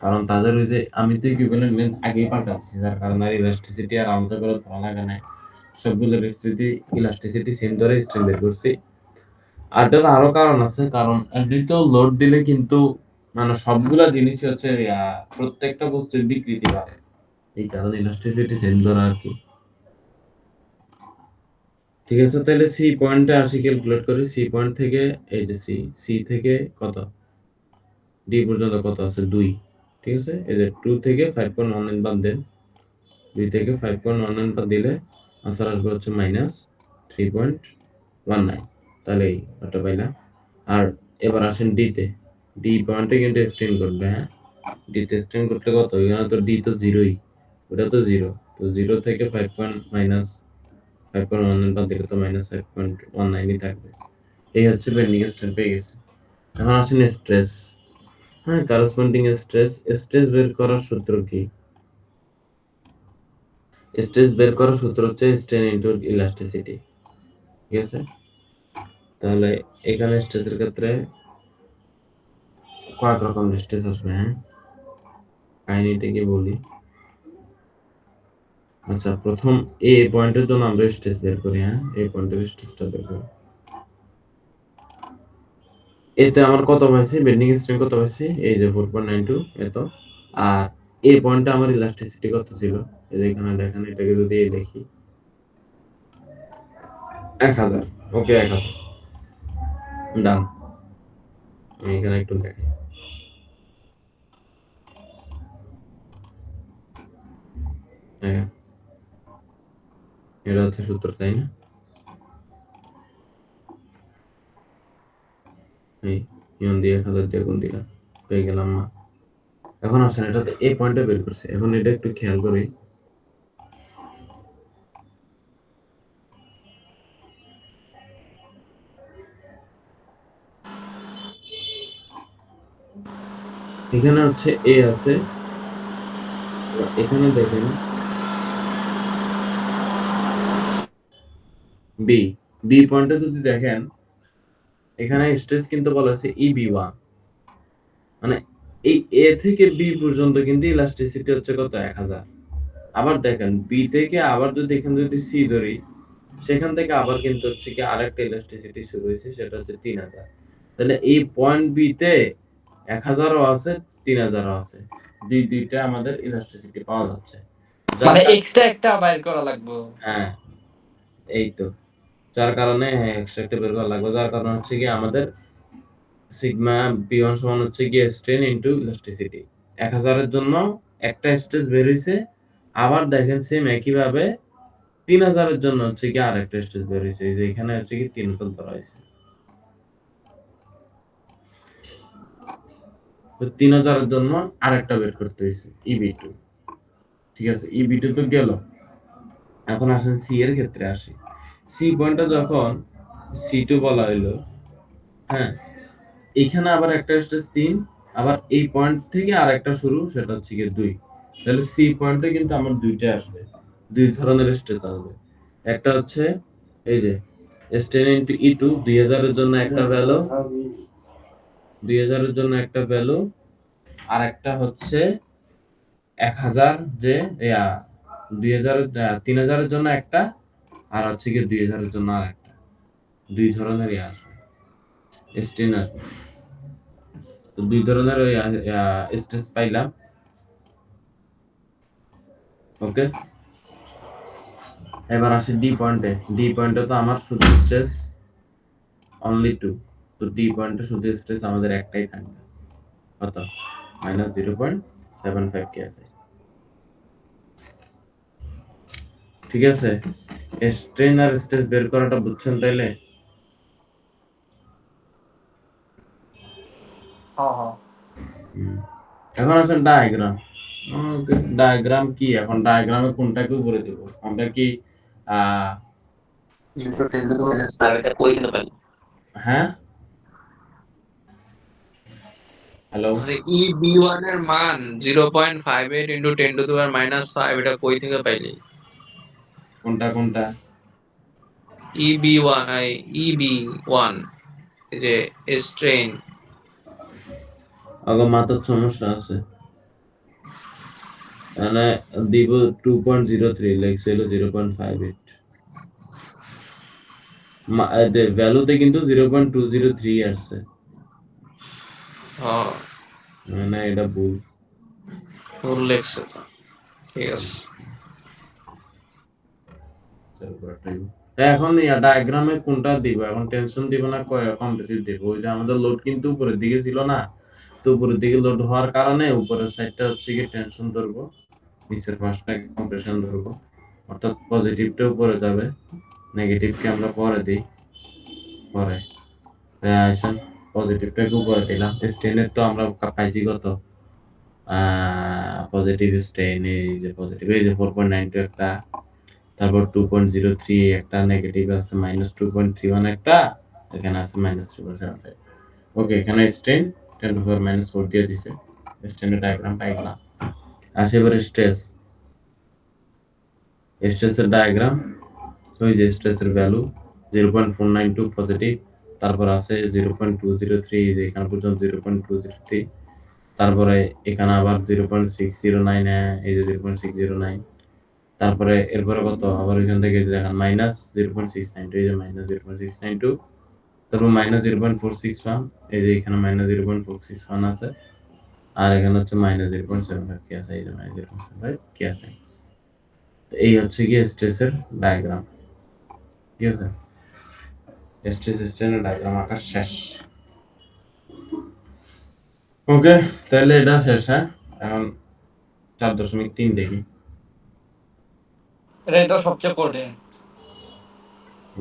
Speaker 2: কারণ তাদের ওই যে আমি তো ইকুইভ্যালেন্ট লেন্থ আগেই পাল্টাচ্ছি, যার কারণে আর ইলাস্টিসিটি আর আলাদা করে ধরা লাগে না, সবগুলোর ইলাস্টিসিটি সেম ধরে স্ট্রেন বের করছি। আর এটার আরো কারণ আছে, কারণ এমনিতেও লোড দিলে কিন্তু মানে সবগুলা জিনিসই হচ্ছে প্রত্যেকটা বস্তুর বিকৃতি পাবে, এই কারণে ইলাস্টিসিটি সেম ধরা আর কি। ঠিক আছে, তাহলে সি পয়েন্টে আসি, ক্যালকুলেট করি সি পয়েন্ট থেকে, এই যে সি থেকে কত, ডি পর্যন্ত কত আছে 2, ঠিক আছে, এই যে 2 থেকে 5.19 বাদ দেন, 2 থেকে 5.19 বাদ দিলে আনসার আসবে হচ্ছে -3.19, তাহলে এই ওটা পাইলাম। আর এবার আসেন ডিতে, ডি পয়েন্টে কিন্তু স্ট্রেন করবে, হ্যাঁ ডিতে স্ট্রেন করলে কত, এখানে তো ডি তো জিরোই, ওটা তো জিরো, তো 0 থেকে 5.19 বাদ দিলে তো -5.19ই থাকবে। এই হচ্ছে বেন্ডিং স্ট্রেন পেয়ে গেছে। এখন আসেন স্ট্রেস, হ্যাঁ করসপন্ডিং স্ট্রেস বের করার সূত্র কি, স্ট্রেস বের করার সূত্র হচ্ছে স্ট্রেন ইনটু ইলাস্টিসিটি, ঠিক আছে। তাহলে এখানে স্ট্রেসের ক্ষেত্রে কয়েক রকম স্ট্রেস আসবে, হ্যাঁ কাহিনীটা কি বলি, আচ্ছা, প্রথম এ পয়েন্টের জন্য আমরা স্ট্রেস বের করি, হ্যাঁ? এ পয়েন্টের স্ট্রেসটা বের করি। এতে আমার কত পাইছি? বেন্ডিং স্ট্রেন কত পাইছি? এই যে 4.92 এত। আর এ পয়েন্টে আমার ইলাস্টিসিটি কত ছিল? এই যে এখানে দেখেন, এটাকে যদি দেখি 1000। ওকে, 1000 ডান। আমি এখানে একটু দেখি। হ্যাঁ, এটা হচ্ছে সূত্র, তাই না? এই ইয়ন দিয়ে 1000 দিয়ে গুণ দিলাম, পেয়ে গেলাম মা। এখন আসেন, এটাতে এ পয়েন্টে বের করছি। এখন এটা একটু খেয়াল করি। এখানে হচ্ছে এ আছে, এখানে দেখেন বি। বি পয়েন্টে যদি দেখেন, এখানে স্ট্রেস কিন্তু বলা আছে EB1, মানে এই এ থেকে বি পর্যন্ত কিন্তু ইলাস্টিসিটি হচ্ছে কত? 1000। আবার দেখেন বি থেকে আবার যদি এখানে যদি সি ধরি, সেখান থেকে আবার কিন্তু হচ্ছে কি আরেকটা ইলাস্টিসিটি শুরু হয়েছে, সেটা হচ্ছে 3000। তাহলে এই পয়েন্ট বি তে 1000ও আছে, 3000ও আছে, দুইটা আমাদের ইলাস্টিসিটি পাওয়া যাচ্ছে।
Speaker 1: মানে এক্সট্রা একটা বাইর করা লাগবে।
Speaker 2: হ্যাঁ, এই তো, যার কারণে হ্যাঁ এক্সট্রা একটা বের করা লাগবে। যার কারণে হচ্ছে কি আমাদের সিগমা B1 সমান হচ্ছে কি স্ট্রেন ইনটু ইলাস্টিসিটি। 1000 এর জন্য একটা স্ট্রেস বের হইছে, আবার দেখেন সেম একই ভাবে 3000 এর জন্য হচ্ছে কি আরেকটা স্ট্রেস বের হইছে। এই যে এখানে হচ্ছে কি 3000 ধরা হইছে। তো 3000 এর জন্য আরেকটা বের করতে হইছে EB2। ঠিক আছে, EB2 তো গেল। এখন আসেন সি এর ক্ষেত্রে আসি। সি পয়েন্টটা যখন C2 বলা হইলো, হ্যাঁ, এখানে আবার একটা স্ট্রেস 3, আবার এই পয়েন্ট থেকে আরেকটা শুরু, সেটা হচ্ছে কি 2। তাহলে সি পয়েন্টে কিন্তু আমার দুইটা আসবে, দুই ধরনের স্ট্রেস আসবে। একটা হচ্ছে এই যে স্ট্রেন ইনটু E2, 2000 এর জন্য একটা ভ্যালু, 2000 এর জন্য একটা ভ্যালু, আর একটা হচ্ছে 1000 যে 2000 3000 এর জন্য একটা, আর হচ্ছে কি 2000 এর জন্য আরেকটা। দুই ধরনের আসবে স্ট্রেন আসবে। তো দুই ধরনের ওই স্ট্রেস পাইলাম। ওকে, এবার আসি ডি পয়েন্টে। ডি পয়েন্টে তো আমার শুধু স্ট্রেস অনলি 2। তো ডি পয়েন্টে শুধু স্ট্রেস আমাদের একটাই থাকবে, কত? -0.75 কে আছে। ঠিক আছে, স্ট্রেন আর স্ট্রেস বের করাটা বুঝছেন তাইলে?
Speaker 1: হ্যাঁ হ্যাঁ।
Speaker 2: এখন আসেন ডায়াগ্রাম। ডায়াগ্রাম কি? এখন ডায়াগ্রামে কোনটাকে উপরে দেব? আমরা কি আহ হ্যাঁ, হ্যালো,
Speaker 6: EB1 এর মান 0.58 into 10 to the power -5, এটা কই থেকে পাইলি?
Speaker 2: কোনটা কোনটা?
Speaker 6: EB1 এই যে স্ট্রেন।
Speaker 2: আগে মাথার সমস্যা আছে, মানে দিব 2.03, লেখছিল 0.58। ভ্যালুতে কিন্তু 0.203 আসছে,
Speaker 6: হ্যাঁ,
Speaker 2: মানে এটা ভুল।
Speaker 6: ভুল লেখছে তো। ঠিক আছে।
Speaker 2: এখন ডায়াগ্রামে কোনটা দিব? এখন টেনশন দিব না কম্প্রেসিভ দিব? ওই যে আমাদের লোড কিন্তু উপরের দিকে ছিল না, তো উপরের দিকে লোড হওয়ার কারণে উপরের সাইডটা হচ্ছে কি টেনশন ধরবো, নিচের পাশটা কম্প্রেশন ধরবো। অর্থাৎ পজিটিভটা উপরে যাবে, নেগেটিভকে আমরা পরে দিই, পরে আসেন পজিটিভটাকে উপরে দিলাম। স্টেনের তো আমরা পাইছি কত? পজিটিভ স্টেন, এই যে পজিটিভ, এই যে 4.92 একটা, তারপর 2.03 একটা, নেগেটিভ আছে -2.31 একটা, এখানে আছে -3.75। ওকে, এখানে স্ট্রেন 10 to the power -4 দিয়ে দিছে। স্ট্রেনের ডায়াগ্রাম পাই গেলাম। আসে এবারে স্ট্রেস। স্ট্রেসের ডায়াগ্রাম, ওই যে স্ট্রেসের ভ্যালু 0.492 পজিটিভ, তারপর আছে 0.203, যে এখানে পর্যন্ত 0.203, তারপরে এখানে আবার 0.609, এই যে 0.609, তারপরে এরপরে কত আবার এখান থেকে দেখেন -0.692, এই যে -0.692, তারপর -0.461, এই যে এখানে -0.461 আছে, আর এখানে হচ্ছে -0.75 কি আছে, এই যে -0.75 কি আছে। এই হচ্ছে কি স্ট্রেসের ডায়াগ্রাম, ঠিক আছে। স্ট্রেস স্ট্রেনের ডায়াগ্রাম আঁকা শেষ। ওকে, তাহলে এটা শেষ। হ্যাঁ, এখন 4.3 দেখি,
Speaker 1: এটাই তো সবচেয়ে কঠিন।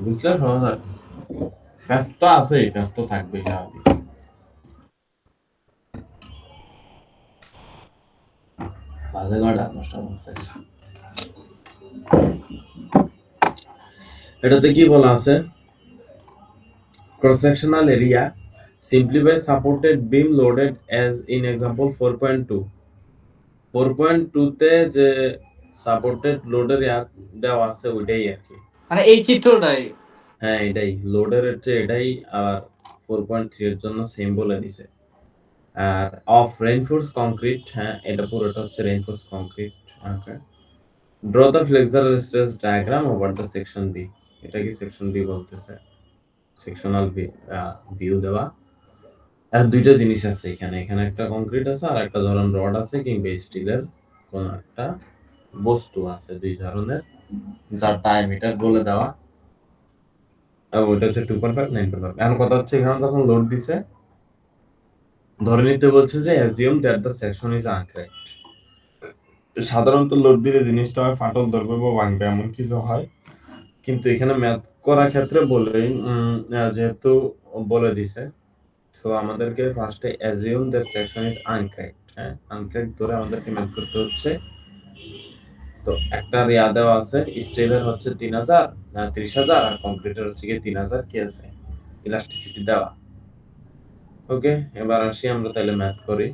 Speaker 2: বুঝলে সহজ আর কি। কাজ তো আছে, কাজ তো থাকবেই স্বাভাবিক। বাজে ঘন্টা 10:50। এটাতে কি বলা আছে, cross sectional area simply by supported beam loaded as in example 4.2। 4.2 তে যে সাপোর্টেড লোডের দেওয়া আছে ওইটাই আর কি।
Speaker 1: মানে এই চিত্রটাই।
Speaker 2: হ্যাঁ, এটাই লোডের হচ্ছে এটাই, আর 4.3 এর জন্য সেম বলে দিছে। আর অফ রেইনফোর্স কংক্রিট, হ্যাঁ এটা পুরোটা হচ্ছে reinforce concrete. Okay, draw the flexural stress diagram over the section B. এটা কি সেকশন বি বলতেছে, সেকশনাল ভিউ দেওয়া। আর দুইটা জিনিস আছে এখানে, এখানে একটা কংক্রিট আছে আর একটা ধরন রড আছে কিংবা স্টিলের কোন একটা বস্তু আছে, দুই ধরনের, যার ডায়ামিটার বলে দেওয়া। ওইটা হচ্ছে 2.5, 9.5। এখন কথা হচ্ছে এখানে যখন লোড দিছে, ধরে নিতে বলছে যে assume that the section is uncracked. সাধারণত লোড দিলে জিনিসটা হয় ফাটল ধরবে বা ভাঙবে, এমন কিছু হয়, কিন্তু এখানে ম্যাথ করার ক্ষেত্রে বলে যেহেতু বলে দিছে, তো আমাদেরকে ফার্স্টে অ্যাজিউম দ্যাট সেকশন ইজ আনক্র্যাকড। হ্যাঁ, আনক্র্যাকড ধরে আমাদেরকে ম্যাথ করতে হচ্ছে। তো একটা রিয়া দেওয়া আছে, স্টিলের হচ্ছে 3000, 30,000, আর কংক্রিটের হচ্ছে গিয়ে 3000 কি আছে, ইলাস্টিসিটি দেওয়া। ওকে, এবার আসি আমরা তাহলে ম্যাথ করি।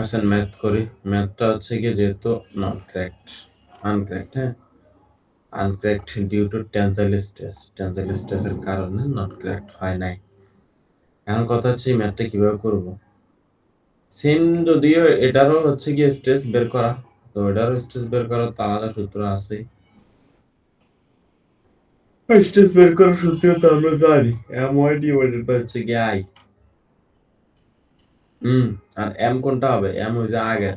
Speaker 2: আসেন ম্যাথ করি। ম্যাথটা হচ্ছে গিয়ে যেহেতু নট ক্র্যাকড, আনক্র্যাকড, হ্যাঁ uncracked due to tensile stress, tensile স্ট্রেসের কারণে নট ক্র্যাকড হয় নাই। এখন কথা হচ্ছে ম্যাথটা কিভাবে করব। সেম যদিও এটারও হচ্ছে গিয়ে স্ট্রেস বের করা, তো এটারও স্ট্রেস বের করার তো আলাদা সূত্র আছে। স্ট্রেস বের করার সূত্র তো আমরা জানি, এম ওয়াই ডিভাইডেড বাই হচ্ছে গিয়ে আই। আর এম কোনটা হবে, এম ওই যে আগের,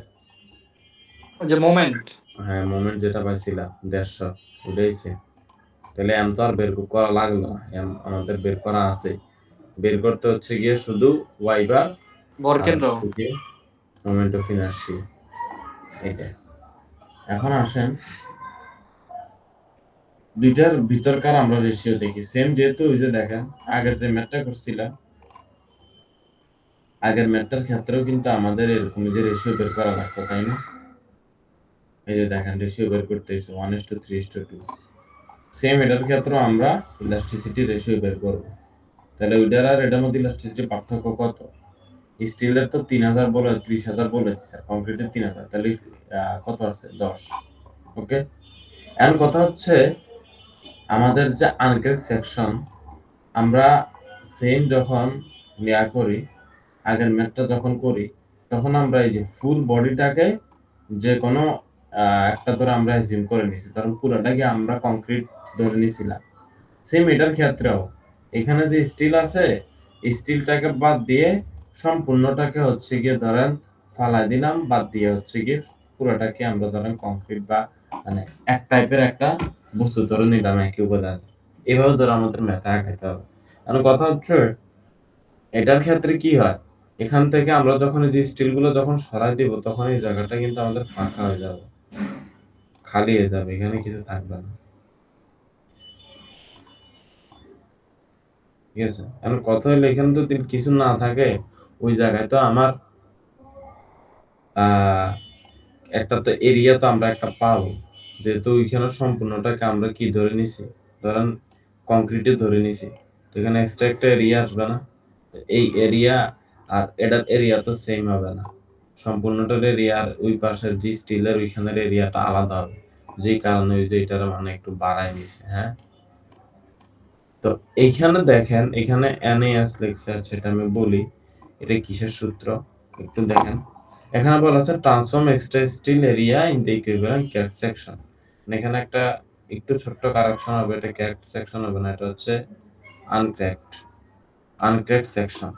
Speaker 1: ওই যে মোমেন্ট।
Speaker 2: হ্যাঁ মোমেন্ট যেটা পাইছিলাম 150, ওটাই সেম। তাহলে এম তো আর বের করা লাগলো না, এম আমাদের বের করা আছে। বের করতে হচ্ছে গিয়ে শুধু ওয়াই বার
Speaker 1: ভরকেন্দ্র।
Speaker 2: মোমেন্ট অফ ইনার্শিয়া, এটা। এখন আসেন দুইটার ভিতরকার আমরা রেশিও দেখি। সেম যেহেতু ওই যে দেখেন আগের যে ম্যাথটা করছিলাম, আগের ম্যাথটার ক্ষেত্রেও কিন্তু আমাদের এরকম যে রেশিও বের করা লাগছে, তাই না? এই যে দেখেন রেশিও বের করতেছি 1:3:2। সেম এটার ক্ষেত্রেও আমরা ইলাস্টিসিটি রেশিও বের করব। তাহলে ওইটার আর এটার মধ্যে ইলাস্টিসিটি পার্থক্য কত? স্টিলের তো 3000 বলে 30,000 বলে দিচ্ছে, কংক্রিটের 3000, তাহলে কত আছে 10। ওকে, এখন কথা হচ্ছে আমাদের যে আনক্র্যাক সেকশন, আমরা সেম যখন নেয়া করি, আগের ম্যাথটা যখন করি, তখন আমরা এই যে ফুল বডিটাকে যে কোনো একটা ধরে আমরা অ্যাজিউম করে নিছি, কারণ পুরোটাকে আমরা কংক্রিট ধরে নিছিলাম। সেম এটার ক্ষেত্রেও এখানে যে স্টিল আছে, স্টিলটাকে বাদ দিয়ে সম্পূর্ণটাকে হচ্ছে গিয়ে ধরেন ফালাই দিলাম, বাদ দিয়ে হচ্ছে গিয়ে পুরোটাকে আমরা ধরেন কংক্রিট বা মানে এক টাইপের একটা বস্তু ধরে নিলাম, একই উপাদান। এভাবে ধরে আমাদের ম্যাথ আগাইতে হবে। আর কথা হচ্ছে এটার ক্ষেত্রে কি হয়, এখান থেকে আমরা যখন এই যে স্টিলগুলো যখন সরাই দিব, তখন এই জায়গাটা কিন্তু আমাদের ফাঁকা হয়ে যাবে, খালি হয়ে যাবে, এখানে কিছু থাকবে না। ঠিক আছে, এখন কথা হলো এখানে তো কিছু না থাকে, ওই জায়গায় তো আমার একটা তো এরিয়া তো আমরা একটা পাবো, যেহেতু ওইখানে সম্পূর্ণটাকে আমরা কি ধরে নিছি, ধরেন কংক্রিটে ধরে নিছি, তো এখানে এক্সট্রা একটা এরিয়া আসবে না। এই এরিয়া আর এটার এরিয়া তো সেম হবে না, সম্পূর্ণটার এরিয়ার ওই পাশের যে স্টিলের ওইখানের এরিয়াটা আলাদা হবে, যেই কারণে ওই যে এটার মানে একটু বাড়ায় নিছে। হ্যাঁ, তো এইখানে দেখেন এখানে NAS লেখছে, সেটা আমি বলি। এটা কিসের সূত্র একটু দেখেন। এখানে বলা আছে transform extra steel area in the equivalent cracked section. এখানে একটা একটু ছোট্ট কারেকশন হবে, এটা ক্র্যাকড সেকশন হবে না, এটা হচ্ছে আনক্র্যাকড সেকশন।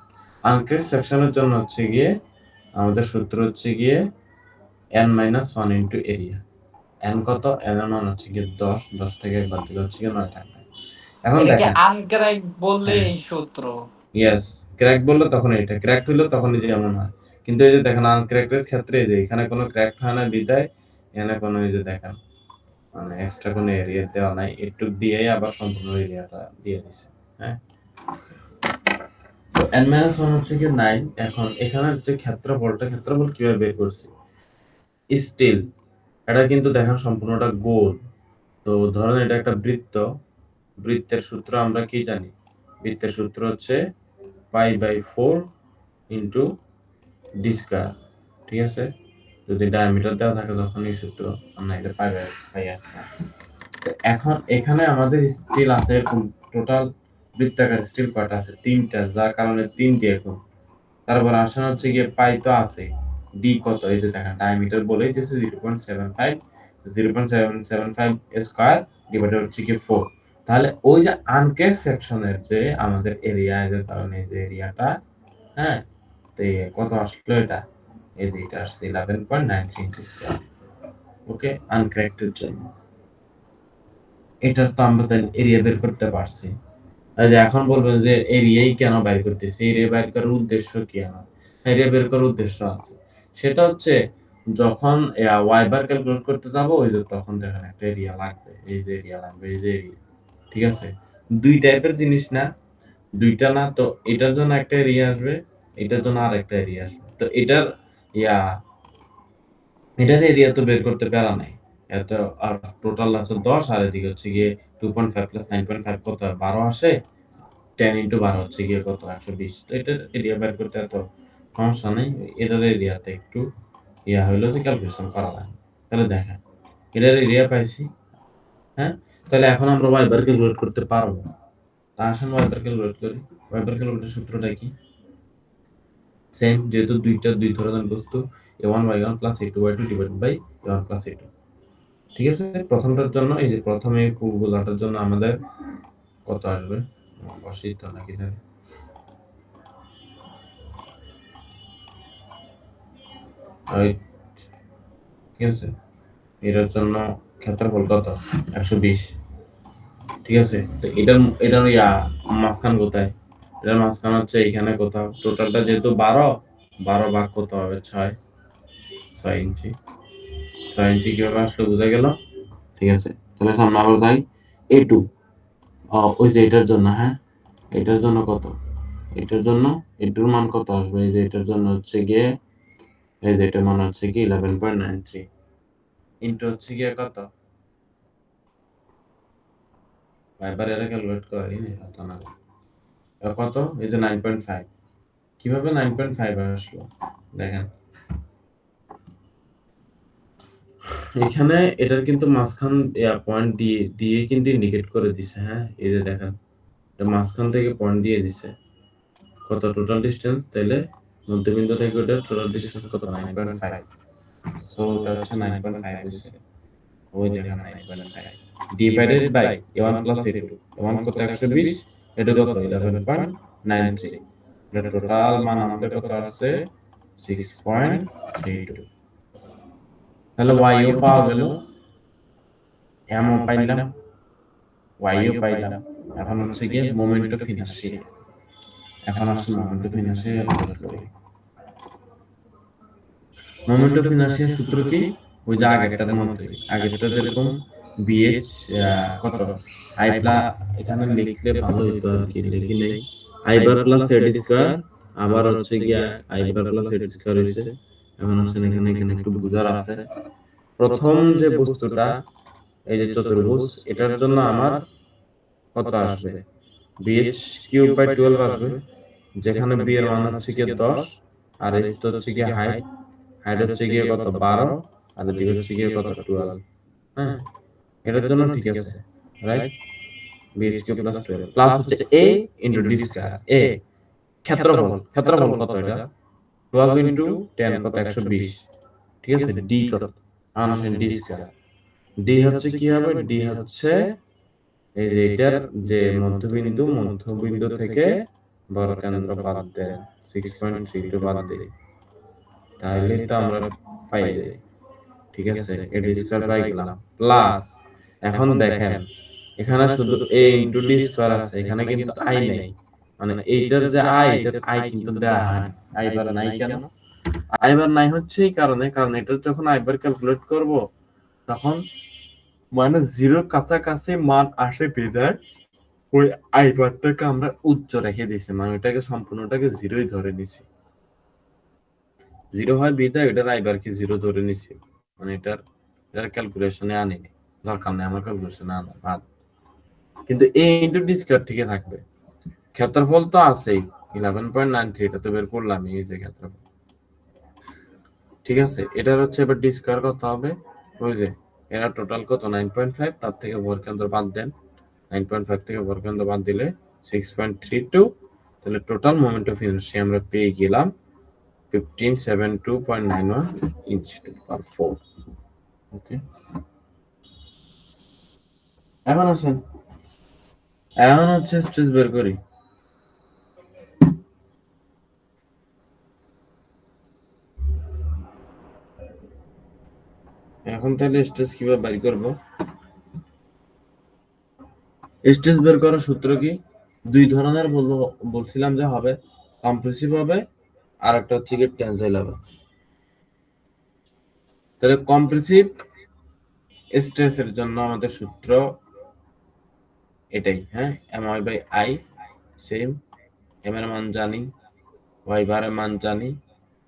Speaker 2: আনক্র্যাকড সেকশনের জন্য হচ্ছে গিয়ে আমাদের সূত্র হচ্ছে গিয়ে n-1 ইনটু এরিয়া। n কত? n এর মান হচ্ছে গিয়ে 10 থেকে একবার দিলে হচ্ছে গিয়ে 9 থাকবে। এখন
Speaker 1: এটাকে
Speaker 2: দেখেন,
Speaker 1: আনক্র্যাক বললে
Speaker 2: হ্যাঁ।
Speaker 1: এই সূত্র।
Speaker 2: ইয়েস, ক্র্যাক বললে তখন এটা, ক্র্যাক হইলো তখন এই যে এমন হয়। কিন্তু এই যে দেখেন আনক্র্যাকের ক্ষেত্রে এই যে এখানে কোনো ক্র্যাক হয় না বিদায় এখানে কোনো এই যে দেখেন মানে এক্সট্রা কোনো এরিয়া দেওয়া নাই, একটু দিয়েই আবার সম্পূর্ণ এরিয়াটা দিয়ে দিছে। হ্যাঁ, তো n-1 হচ্ছে কি 9। এখন এখানে যে ক্ষেত্রফল কিভাবে বের করছি, স্টিল এটা কিন্তু দেখেন সম্পূর্ণটা গোল। তো ধরেন এটা একটা বৃত্ত, বৃত্তের সূত্র আমরা কি জানি? বৃত্তের সূত্র হচ্ছে π/4 ইনটু ডি স্কয়ার। ঠিক আছে, যদি ডায়ামিটার দেওয়া থাকে তখন এই সূত্র, আমরা এটা পাই আছে। তো এখন এখানে আমাদের স্টিল আছে এরকম টোটাল বৃত্তাকার স্টিল কয়টা আছে? 3টা, যার কারণে 3 দিয়ে গুণ। তারপর আসেন হচ্ছে গিয়ে পাই তো আছে, ডি কত? এই যে দেখেন ডায়ামিটার বলেই দিয়েছে 0.75 স্কয়ার ডিভাইডেড হচ্ছে কি 4। তাহলে ওই যে আনকেট সেকশনের যে আমাদের এরিয়া, যে কারণে এই যে এরিয়াটা, হ্যাঁ, তো কত আসলো এটা? এই যে এটা আসছে 11.93 ইঞ্চি স্কয়ার। ওকে, আনক্র্যাকটের জন্য এটার তো আমরা তাহলে এরিয়া বের করতে পারছি। আর যে এখন বলবেন যে এরিয়াই কেন বাইর করতেছি, এরিয়া বাইর করার উদ্দেশ্য কি? আমার এরিয়া বের করার উদ্দেশ্য আছে, সেটা হচ্ছে যখন ওয়াই বার ক্যালকুলেট করতে যাব ওই যে তখন দেখেন একটা এরিয়া লাগবে, এই যে এরিয়া লাগবে, এই যে এরিয়া। ঠিক আছে, দুই টাইপের জিনিস না, দুইটা না, তো এটার জন্য একটা এরিয়া আসবে, এটার জন্য আর একটা এরিয়া আসবে। তো এটার এরিয়া তো বের করতে পারা নাই, এত আর টোটাল আছে 10, আর এদিকে হচ্ছে গিয়ে 2.5 প্লাস 9.5 কত? 12 আসে। 10 ইনটু 12 হচ্ছে গিয়ে কত? 120। তো এটার এরিয়া বের করতে এত সমস্যা নেই, এটার এরিয়াতে একটু হইলো যে ক্যালকুলেশন করা লাগে। তাহলে দেখেন এটার এরিয়া পাইছি। হ্যাঁ, তাহলে এখন আমরা ওয়াই বার ক্যালকুলেট করতে পারবো। তা আসেন ওয়াই বার ক্যালকুলেট করি। ওয়াই বার ক্যালকুলেটের সূত্রটা কি? সেম, যেহেতু দুই ধরনের বস্তু, a1y1 plus a2y2 divided by a1 plus a2। ঠিক আছে, প্রথমটার জন্য এই যে প্রথমে কুলগুলাটার জন্য আমাদের কত আসবে? বসিত নাকি জানি, ঠিক আছে, এটার জন্য ক্ষেত্রফল কত? 120। ঠিক আছে, তো এটার মাঝখান কোথায়? এটার মাঝখান হচ্ছে এখানে কোথাও। টোটালটা যেহেতু 12 ভাগ কত হবে? 6 ইঞ্চি। 6 ইঞ্চি কিভাবে আসলে বোঝা গেল? ঠিক আছে, তাহলে সামনে আবার তাই A2, ওই যে এটার জন্য, হ্যাঁ, এটার জন্য কত? এটার জন্য এটার মান কত আসবে? এই যে এটার জন্য হচ্ছে গিয়ে এই যে এটার মান হচ্ছে কি 11.93 ইনটু হচ্ছে গিয়ে কত? এবার এটা ক্যালকুলেট করি হতো না, কত? এই যে 9.5। কিভাবে 9.5 আসলো? দেখেন এখানে এটার কিন্তু মাঝখান পয়েন্ট দিয়ে কিন্তু ইন্ডিকেট করে দিছে। হ্যাঁ, এই যে দেখেন এটা মাঝখান থেকে পয়েন্ট দিয়ে দিছে। কত টোটাল ডিসটেন্স? তাইলে মধ্যবিন্দু থেকে ওটার টোটাল ডিসটেন্স কত? 9.5। সো এটা হচ্ছে 9.5 হইছে। ওই দেখেন 9.5 divided by a1 plus a2। a1 কত? 120, এটা কত? 11.93। এটা টোটাল মান আমাদের কত আসছে? 6.32। তাহলে y ও পাওয়া গেল, m ও পাইলাম, y ও পাইলাম। এখন হচ্ছে গিয়ে মোমেন্ট অফ ইনারশিয়া। এখন আসলে মোমেন্ট অফ ইনারশিয়া ক্যালকুলেট করি। মোমেন্ট অফ ইনারশিয়ার সূত্র কি? ওই যে আগেরটার মতোই, আগেরটা যেরকম bh কত? i প্লাস, এখানে লিখলে ভালো হতো আর কি, লিখি নেই। i bar plus z square, আবার হচ্ছে গিয়া i bar plus z square হইছে। এখন আসলে এখানে একটু বুঝার আছে। প্রথম যে বস্তুটা এই যে চতুর্ভুজ, এটার জন্য আমার কত আসবে? bh কিউব বাই 12 আসবে, যেখানে b এর মান হচ্ছে গিয়ে 10, আর h তো হচ্ছে গিয়ে হাইট, হাইট হচ্ছে গিয়ে কত? 12, আর এদিকে হচ্ছে গিয়ে কত? 12। হ্যাঁ, এটার জন্য ঠিক আছে, right? bh cube plus 12 plus হচ্ছে a into d square. a ক্ষেত্রফল কত এটা 12 ইন্টু 10 কত 120, ঠিক আছে। ডি কত আনসেন ডি স্কয়ার, ডি হচ্ছে কি হবে, ডি হচ্ছে এই যে এটার যে মধ্যবিন্দু থেকে বর্গকেন্দ্র বাদ দেন 6.32 বাদ দিই, তাহলে তো আমরা পাই যাই, ঠিক আছে। এডি স্কয়ার পাই গেলাম প্লাস, এখন দেখেন এখানে শুধু a ইনটু d স্কয়ার আছে, এখানে কিন্তু i নাই, মানে এইটার যে i, এটার i কিন্তু দেয়া হয় i বার নাই। কেন i বার নাই হচ্ছে এই কারণে, কারণ এটার যখন i বার ক্যালকুলেট করব তখন মানে জিরোর কাছাকাছি মান আসে বিধায় ওই i বারটাকে আমরা উচ্চ রেখে দিছি, মানে ওটাকে সম্পূর্ণটাকে জিরোই ধরে নিছি, জিরো হয় বিধায় এটার i বার কি জিরো ধরে নিছি, মানে এটার ক্যালকুলেশনে আনিনি, দরকার নেই আমার ক্যালকুলেশনে আনা বাদ। কিন্তু a ইনটু d স্কয়ার ঠিকই থাকবে। ক্ষেত্রফল তো আছেই 11.93, এটা তো বের করলাম, এই যে ক্ষেত্রফল, ঠিক আছে। এটার হচ্ছে এবার d স্কয়ার কত হবে, ওই যে এরা টোটাল কত 9.5, তার থেকে বর্গকেন্দ্র বাদ দেন, 9.5 থেকে বর্গকেন্দ্র বাদ দিলে 6.32, তাহলে টোটাল মোমেন্ট অফ ইনার্শিয়া আমরা পেয়ে গেলাম 1572.91 inch/4। ওকে, এখন হচ্ছে স্ট্রেস বের করি। এখন তাহলে স্ট্রেস কিভাবে বের করব? স্ট্রেস বের করার সূত্র কি, দুই ধরনের বলছিলাম যে হবে, কম্প্রেসিভ হবে আর একটা হচ্ছে কি টেনসাইল হবে। তাহলে কম্প্রেসিভ স্ট্রেসের জন্য আমাদের সূত্র এটাই, হ্যাঁ, my by i same, m এর মান জানি, y বারের মান জানি,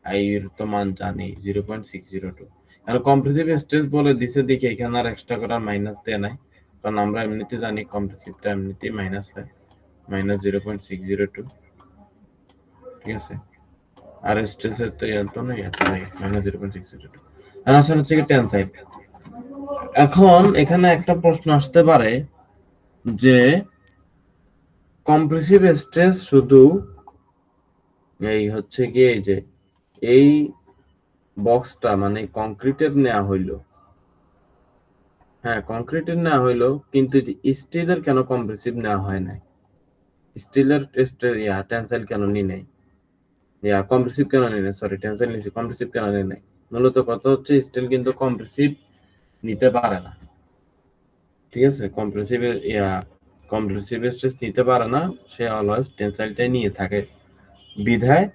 Speaker 2: i এর তো মান জানি 0.602। আর কম্প্রেসিভ স্ট্রেস বলে দিছে দেখি এখানে আর এক্সট্রা করে মাইনাস দেয়া নাই, কারণ আমরা এমনিতে জানি কম্প্রেসিভটা এমনিতেই মাইনাস হয়, -0.602, ঠিক আছে। আর স্ট্রেসের তো এত নাই, এত নাই, -0.602। আর আসলে হচ্ছে কি টেনসাইল। এখন এখানে একটা প্রশ্ন আসতে পারে যে কম্প্রেসিভ স্ট্রেস শুধু এই হচ্ছে কি এই যে এই বক্সটা মানে কংক্রিটের নেওয়া হইলো, হ্যাঁ কংক্রিটের নেওয়া হইলো, কিন্তু স্টিলের কেন কম্প্রেসিভ নেওয়া হয় নাই, স্টিলের টেনসাইল কেন নি নাই, কম্প্রেসিভ কেন নি নাই, সরি টেনসাইল নিছি, কম্প্রেসিভ কেন নি নাই। মূলত কথা হচ্ছে স্টিল কিন্তু কম্প্রেসিভ নিতে পারে না, ঠিক আছে। কম্প্রেসিভ স্ট্রেস নিতে পারে না, সে অলওয়েজ টেনসাইলটাই নিয়ে থাকে, বিধায়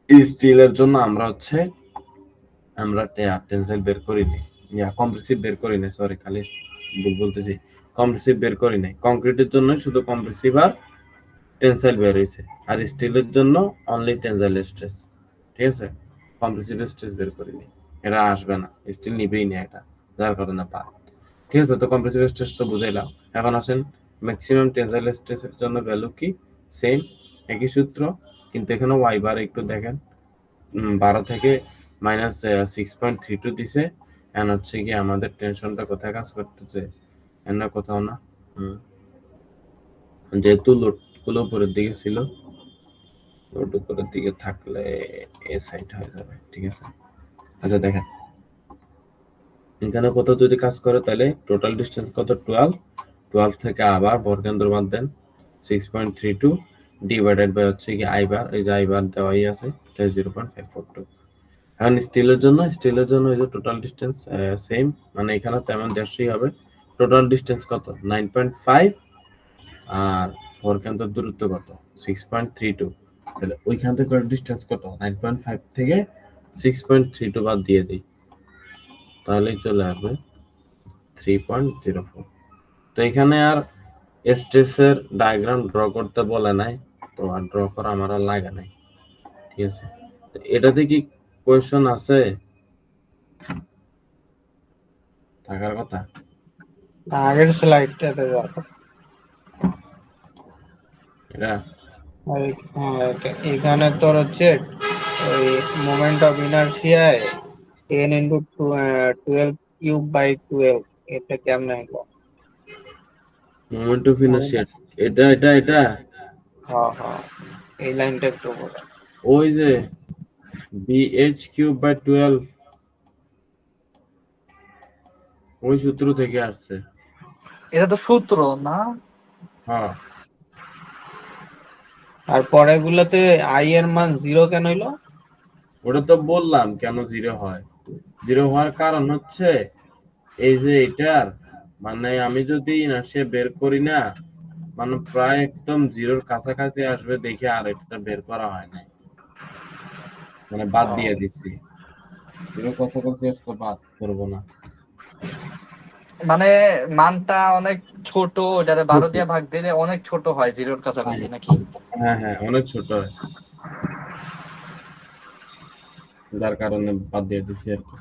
Speaker 2: স্টিলের জন্য আমরা টেনসাইল বের করি নাই, কম্প্রেসিভ বের করি নাই, সরি খালি ভুল বলতেছি, কম্প্রেসিভ বের করি নাই। কংক্রিটের জন্য শুধু কম্প্রেসিভ আর টেনসাইল বের হয়েছে, আর স্টিলের জন্য অনলি টেনসাইল স্ট্রেস, ঠিক আছে। কম্প্রেসিভ স্ট্রেস বের করি নাই, এটা আসবে না, স্টিল নিবেই না এটা, যার কারণে পা, ঠিক আছে। তো কম্প্রেসিভ স্ট্রেস তো বুঝাইলাম। এখন আসেন ম্যাক্সিমাম টেনসাইল স্ট্রেসের জন্য ভ্যালু কি, সেম একই সূত্র, কিন্তু এখানে ওয়াই বার একটু দেখেন 12 থেকে -6.32 দিছে, এন্ড হচ্ছে কি আমাদের টেনশনটা কোথায় কাজ করতেছে, এন্ড কোথাও না, যেহেতু লোডগুলো উপরের দিকে ছিল, লোড উপরের দিকে থাকলে এ সাইড হয়ে যাবে, ঠিক আছে। আচ্ছা দেখেন এখানে কত যদি কাজ করে, তাহলে টোটাল ডিসটেন্স কত 12 থেকে আবার বর্গকেন্দ্র বাদ দেন 6.32 ডিভাইডেড বাই হচ্ছে কি আই বার, এই যে আই বার দেওয়াই আছে, তাই 0.542। এখন স্টিলের জন্য এই যে টোটাল ডিসটেন্স সেম, মানে এখানে তেমন 150 হবে। টোটাল ডিসটেন্স কত 9.5, আর বর্গকেন্দ্র দূরত্ব কত 6.32, তাহলে ওইখান থেকে ডিসটেন্স কত 9.5 থেকে 6.32 বাদ দিয়ে দিই, তাহলেই চলে আসবে 3.04। তো এখানে আর স্ট্রেসের ডায়াগ্রাম ড্র করতে বলে নাই, তো আর ড্র করা আমার আর লাগে নাই, ঠিক আছে। তো এটাতে কি কোয়েশ্চন আছে থাকার কথা?
Speaker 5: আগের স্লাইডটাতে যাও।
Speaker 2: এটা
Speaker 5: এখানে তোর হচ্ছে ওই মোমেন্ট অফ ইনার্সিয়ায় 10 ইন্টু 12 কিউব বাই 12, এটা কেমনে হলো?
Speaker 2: মোমেন্ট অফ ইনার্শিয়া, এটা
Speaker 5: হ্যাঁ হ্যাঁ এই লাইনটা একটু বলেন।
Speaker 2: ওই যে bh³/12 ওই সূত্র থেকে আসছে।
Speaker 1: এটা তো সূত্র না?
Speaker 2: হ্যাঁ,
Speaker 5: আর পরেরগুলোতে আই এর মান 0 কেন হইলো?
Speaker 2: ওটা তো বললাম কেন 0 হয়। 0 হওয়ার কারণ হচ্ছে এই যে এটার মানে আমি যদি ইনার্শিয়া বের করি না, মানে প্রায় একদম 0-র কাছাকাছি আসবে দেখে আর এটা বের করা হয় নাই, মানে বাদ দিয়ে দিছি। 0-র কাছাকাছি আসলে বাদ করবো না।
Speaker 1: মানে মানটা অনেক ছোট, ওটারে 12 দিয়ে ভাগ দিলে অনেক ছোট হয় 0-র কাছাকাছি নাকি?
Speaker 2: হ্যাঁ হ্যাঁ, অনেক ছোট হয়, যার কারণে বাদ দিয়ে দিছি আর কি।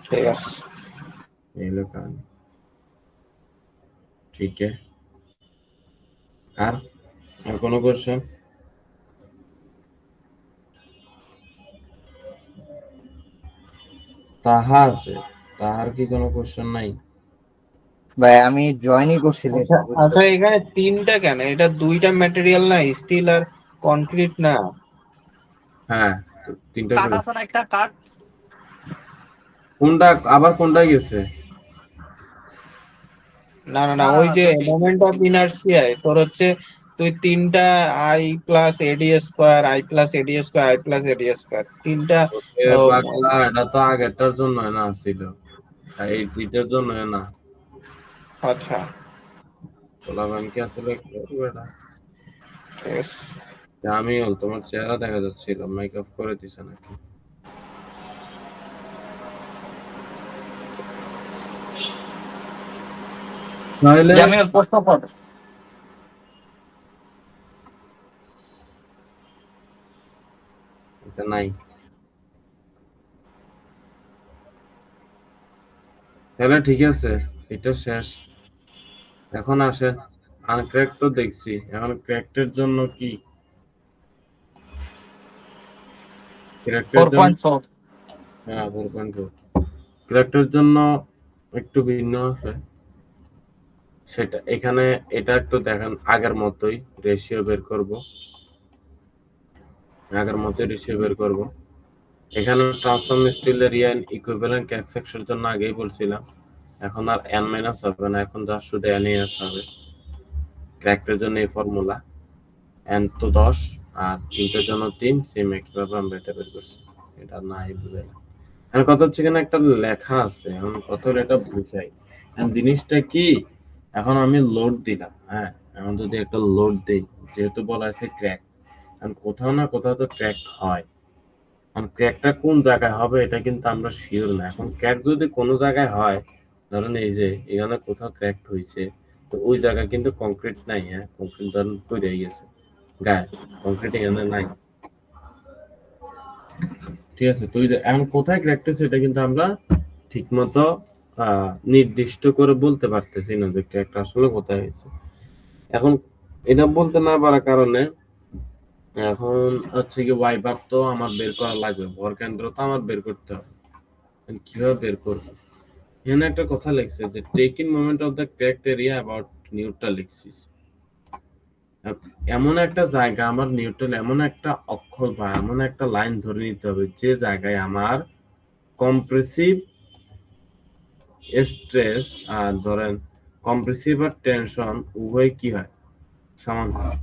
Speaker 5: ঠিক আছে।
Speaker 2: এই হলো কারণ। ঠিক আছে। আর আর কোনো কোশ্চেন? তাহা আছে, তাহার কি কোনো কোশ্চেন নাই?
Speaker 7: ভাই আমি জয়েনই করছি late,
Speaker 5: আচ্ছা
Speaker 7: বুঝছো?
Speaker 5: আচ্ছা, এখানে তিনটা কেন? এটা দুইটা ম্যাটেরিয়াল না, স্টিল আর কনক্রিট না?
Speaker 2: হ্যাঁ, তো তিনটা
Speaker 1: কাঠ
Speaker 2: করে।
Speaker 1: আছে না একটা কাঠ?
Speaker 2: কোনটা আবার কোনটা গেছে?
Speaker 5: না না না,
Speaker 1: না
Speaker 5: ওই
Speaker 1: না,
Speaker 5: যে
Speaker 1: দুটি।
Speaker 5: মোমেন্ট অফ ইনার্সিয়ায় তোর হচ্ছে তুই তিনটা I plus eddy square, I plus eddy square, I plus eddy square, তিনটা।
Speaker 2: এ
Speaker 5: আহ,
Speaker 2: পাগলা, এটা তো আগেরটার জন্য না ছিল, এই দুইটার জন্য না।
Speaker 5: আচ্ছা
Speaker 2: পোলাপান কি আসলে করবে না?
Speaker 5: ঠিক আছে।
Speaker 2: আমি তোমার চেহারা দেখা যাচ্ছিল, মেকআপ করে দিছে নাকি? তাহলে
Speaker 1: জামিল প্রশ্ন কর।
Speaker 2: এটা নাই, তাহলে ঠিক আছে, এটা শেষ। এখন আসেন, আনক্র্যাক তো দেখছি, এখন ক্র্যাকটের জন্য কি? ক্র্যাকটের জন্য
Speaker 1: 4.4।
Speaker 2: হ্যাঁ 4.4। ক্র্যাকটের জন্য একটু ভিন্ন আছে সেটা এখানে। এটা একটু দেখেন, আগের মতোই রেশিও বের করব, আগের মতোই রেশিও বের করব। এখানে transform steel area equivalent crack সেকশনের জন্য আগেই বলছিলাম, এখন আর n মাইনাস হবে না, এখন যা শুধু NAS হবে। ক্র্যাকটের জন্য এই ফর্মুলা n তো 10 আর তিনটার জন্য 3, সেম একইভাবে আমরা এটা বের করছি। এটা নাই বুঝাই, এখন কথা হচ্ছে এখানে একটা লেখা আছে, এখন কত হলো এটা বুঝাই। এখন জিনিসটা কি, এখন আমি লোড দিলাম, হ্যাঁ এখন যদি একটা লোড দেই, যেহেতু বলা আছে ক্র্যাক, এখন কোথাও না কোথাও তো ক্র্যাক হয়। এখন ক্র্যাকটা কোন জায়গায় হবে এটা কিন্তু আমরা শিওর না। এখন ক্র্যাক যদি কোনো জায়গায় হয়, ধরেন এই যে এখানে কোথাও ক্র্যাক হয়েছে, তো ওই জায়গায় কিন্তু কংক্রিট নাই, হ্যাঁ কংক্রিট ধরেন তৈরি হয়ে গেছে গায়ে, কংক্রিট এখানে নাই, ঠিক আছে? তো ওই যে এখন কোথায় ক্র্যাক হয়েছে এটা কিন্তু আমরা ঠিক মতো নির্দিষ্ট করে বলতে পারতেছি না যে ক্র্যাকটা আসলে কোথায় হয়েছে। এখন এটা বলতে না পারার কারণে এখন হচ্ছে কি ওয়াই বার তো আমার বের করা লাগবে, ভর কেন্দ্র তো আমার বের করতে হবে। কিভাবে বের করবো? এখানে একটা কথা লিখছে যে taking moment of the cracked area about neutral axis. এমন একটা জায়গা আমার নিউট্রাল, এমন একটা অক্ষর বা এমন একটা লাইন ধরে নিতে হবে যে জায়গায় আমার কম্প্রেসিভ স্ট্রেস আর ধরেন কম্প্রেসিভ আর টেনশন উভয় কি হয়, সমান হয়।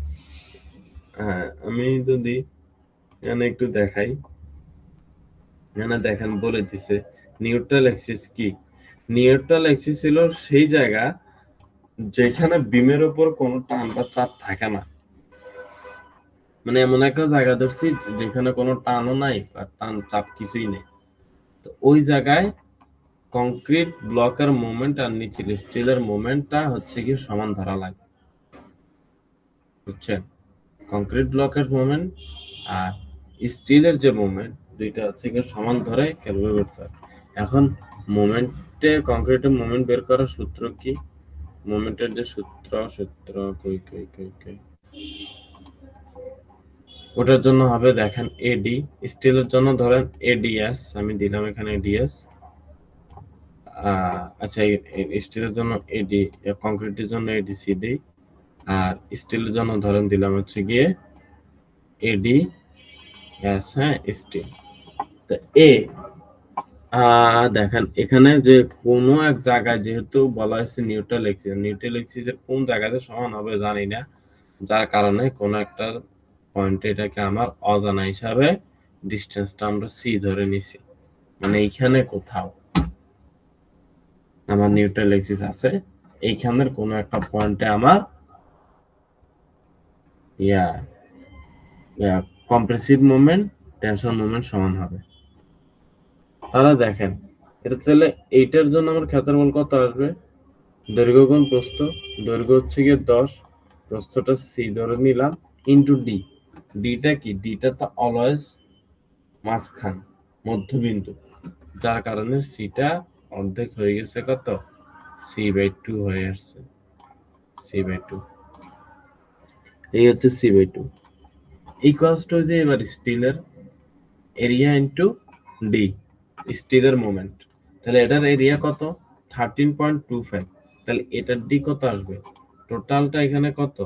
Speaker 2: হ্যাঁ আমি যদি এখানে একটু দেখাই, এখানে দেখেন বলে দিছে নিউট্রাল এক্সিস কি। নিউট্রাল এক্সিস ছিল সেই জায়গা যেখানে বিমের উপর কোনো টান বা চাপ থাকে না, মানে এমন একটা জায়গা ধরছি যেখানে কোনো টানও নাই আর টান চাপ কিছুই নেই। তো ওই জায়গায় কংক্রিট ব্লকের মোমেন্ট আর নিচের স্টিলের মোমেন্টটা হচ্ছে কি সমান ধরা লাগে, বুঝছেন? কংক্রিট ব্লকের মোমেন্ট আর স্টিলের যে মোমেন্ট দুইটা হচ্ছে কি সমান ধরে ক্যালকুলেট করতে হয়। এখন মোমেন্টে কংক্রিটের মোমেন্ট বের করার সূত্র কি? মোমেন্টের যে সূত্র কই কই কই কই ওটার জন্য হবে দেখেন এডি, স্টিলের জন্য ধরেন এডিএস, আমি দিলাম এখানে এডিএস। আচ্ছা স্টিলের জন্য এডি, কংক্রিটের জন্য এডিসি দিই, আর স্টিলের জন্য ধরেন দিলাম হচ্ছে গিয়ে এডি এস, হ্যাঁ স্টিল। তো এ দেখেন এখানে যে কোনো এক জায়গায় যেহেতু বলা হয়েছে নিউট্রাল এক্সিসের কোন জায়গাতে সমান হবে জানি না, যার কারণে কোনো একটা পয়েন্টে এটাকে আমার অজানা হিসাবে ডিস্টেন্সটা আমরা সি ধরে নিছি, মানে এইখানে কোথাও আমার নিউট্রাল এক্সিস আছে, এইখানের কোনো একটা পয়েন্টে আমার ইয়া কম্প্রেসিভ মোমেন্ট টেনশন মোমেন্ট সমান হবে। তাহলে দেখেন এটা তাহলে এইটার জন্য আমার ক্ষেত্রফল কত আসবে, দৈর্ঘ্য গুণ প্রস্থ, দৈর্ঘ্য হচ্ছে গিয়ে 10, প্রস্থটা সি ধরে নিলাম, ইন্টু ডি। ডিটা কি, ডিটা তো অলওয়েজ মাঝখান মধ্যবিন্দু, যার কারণে সিটা অর্ধেক হয়ে গেছে কত, c/2 হয়ে আসছে, c/2। এই হচ্ছে c/2 ইকুয়ালস টু যে এবার স্টিলের এরিয়া ইন্টু ডি, স্টিলের মোমেন্ট। তাহলে এটার এরিয়া কত, 13.25, তাহলে এটার ডি কত আসবে, টোটালটা এখানে কত,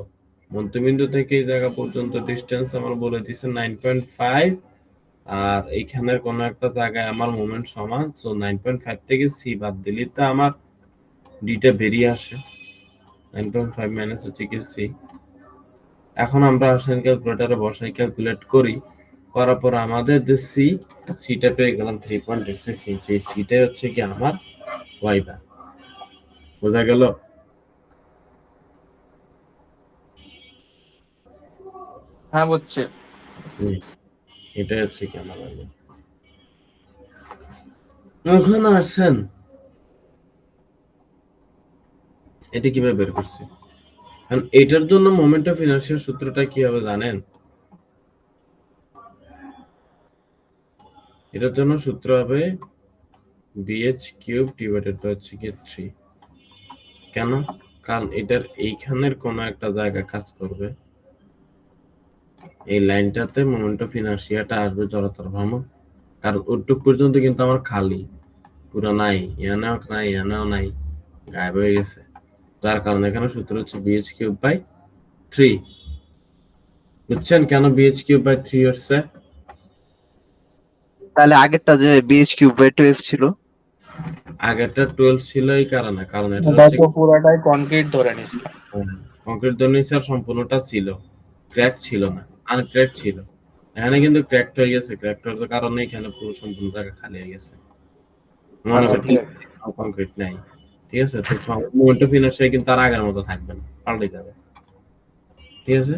Speaker 2: মধ্যবিন্দু থেকে এই জায়গা পর্যন্ত ডিসটেন্স আমার বলে দিছে 9.5, আর এইখানের কোন একটা জায়গায় আমার মোমেন্ট সমান, সো 9.5 থেকে সি বাদ দিলে তো আমার ডিটা বেরিয়ে আসে, 9.5 মাইনাস হচ্ছে কি সি। এখন আমরা আসেন ক্যালকুলেটরে বসাই, ক্যালকুলেট করি, করার পর আমাদের যে সিটা পেয়ে গেলাম 3.86 ইঞ্চি, এই সিটা হচ্ছে কি আমার ওয়াই বার, বোঝা গেল?
Speaker 1: হ্যাঁ বুঝছি।
Speaker 2: এটা হচ্ছে কি আমার ওয়াই বার। ওখানে আসেন এটা কিভাবে বের করছি, কারণ এটার জন্য মোমেন্ট অফ ইনার্শিয়ার সূত্রটা কি হবে জানেন, এটার জন্য সূত্র হবে bh³ ডিভাইডেড বাই হচ্ছে কি 3। কেন, কারণ এটার এইখানের কোন একটা জায়গা কাজ করবে, এই লাইনটাতে মোমেন্ট অফ ইনার্শিয়াটা আসবে জড়তার ভ্রামক, কারণ ওটুক পর্যন্ত কিন্তু আমার খালি পুরো নাই, এখানেও নাই, এখানেও নাই, গায়েব হয়ে গেছে, যার কারণে এখানে সূত্র হচ্ছে bh³/3। বুঝছেন কেন bh³/3 হচ্ছে?
Speaker 7: তাহলে আগেরটা যে bh³/12 ছিল,
Speaker 2: আগেরটা 12 ছিল এই কারণে, কারণ এটা
Speaker 5: ওটা
Speaker 2: হচ্ছে
Speaker 5: তো পুরাটাই কনক্রিট ধরে নিছিলাম।
Speaker 2: কংক্রিট ধর্নিসার সম্পূর্ণটা ছিল, ক্র্যাক ছিল না, আনক্র্যাক ছিল। এখানে কিন্তু ক্র্যাকড হয়ে গেছে, ক্র্যাকড হওয়ার কারণে এখানে পুরো সম্পূর্ণ জায়গা খালি হয়ে গেছে, মনে
Speaker 5: আচ্ছা,
Speaker 2: হয়
Speaker 5: ঠিক আছে।
Speaker 2: কংক্রিট নাই। ঠিক আছে, তো মোমেন্ট অফ ইনার্শিয়া কিন্তু তার আগের মতো থাকবে না, পাল্টে যাবে। ঠিক আছে,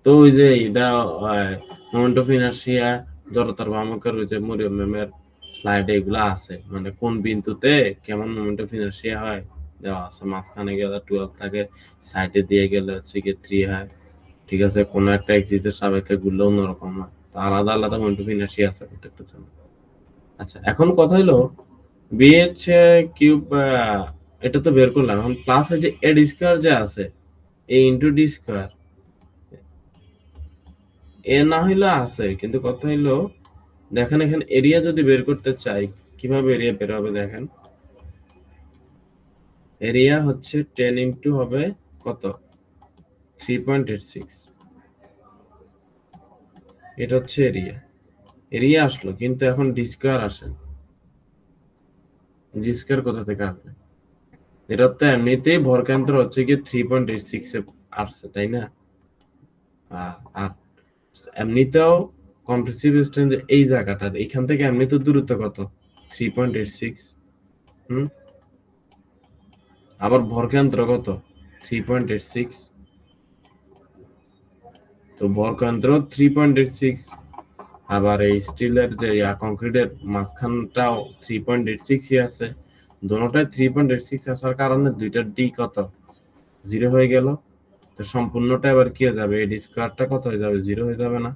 Speaker 2: তো ওই যে এটা মোমেন্ট অফ ইনার্শিয়া জড়তার ভ্রামকের ওই যে মরিয়ম ম্যামের স্লাইডে এগুলো আছে, মানে কোন বিন্দুতে কেমন মোমেন্ট অফ ইনার্শিয়া হয় দেওয়া আছে, মাঝখানে গেলে 12 থাকে, সাইডে দিয়ে গেলে হচ্ছে কি 3 হয়। ঠিক আছে, কোন একটা এক্সিসের সাপেক্ষে ঘুরলে অন্যরকম হয়, তো আলাদা আলাদা মোমেন্ট অফ ইনার্শিয়া আছে প্রত্যেকটা জন্য। আচ্ছা, এখন কথা হলো bh³ এটা তো বের করলাম, এখন প্লাস এই যে এড স্কয়ার যে আছে, এ ইনটু ডি স্কয়ার, এ না হইলে আছে, কিন্তু কথা হইলো দেখেন এখানে এরিয়া যদি বের করতে চাই, কিভাবে এরিয়া বের হবে দেখেন, এরিয়া হচ্ছে 10 ইনটু হবে কত, 3.86, এটা হচ্ছে এরিয়া। এরিয়া আসলো, কিন্তু এখন ডি স্কয়ার আসে, ডি স্কয়ার কোথা থেকে আসবে, এটা তো এমনিতেই ভরকেন্দ্র হচ্ছে কি 3.86 এ আসছে, তাই না? আর এমনিতেও কম্প্রেসিভ স্ট্রেন্থ এই জায়গাটার এখান থেকে এমনিতে দূরত্ব কত, 3.86, আবার ভরকেন্দ্র কত, 3.86, তো ভরকেন্দ্র 3.86, আবার এই স্টিলের যে কংক্রিটের মাঝখানটাও 3.86 আছে, দোনোটাই 3.86 আসার কারণে দুইটার ডি কত, 0 হয়ে গেল। তো সম্পূর্ণটা এবার কি হয়ে যাবে, এডি স্কয়ারটা কত হয়ে যাবে, 0 হয়ে যাবে না?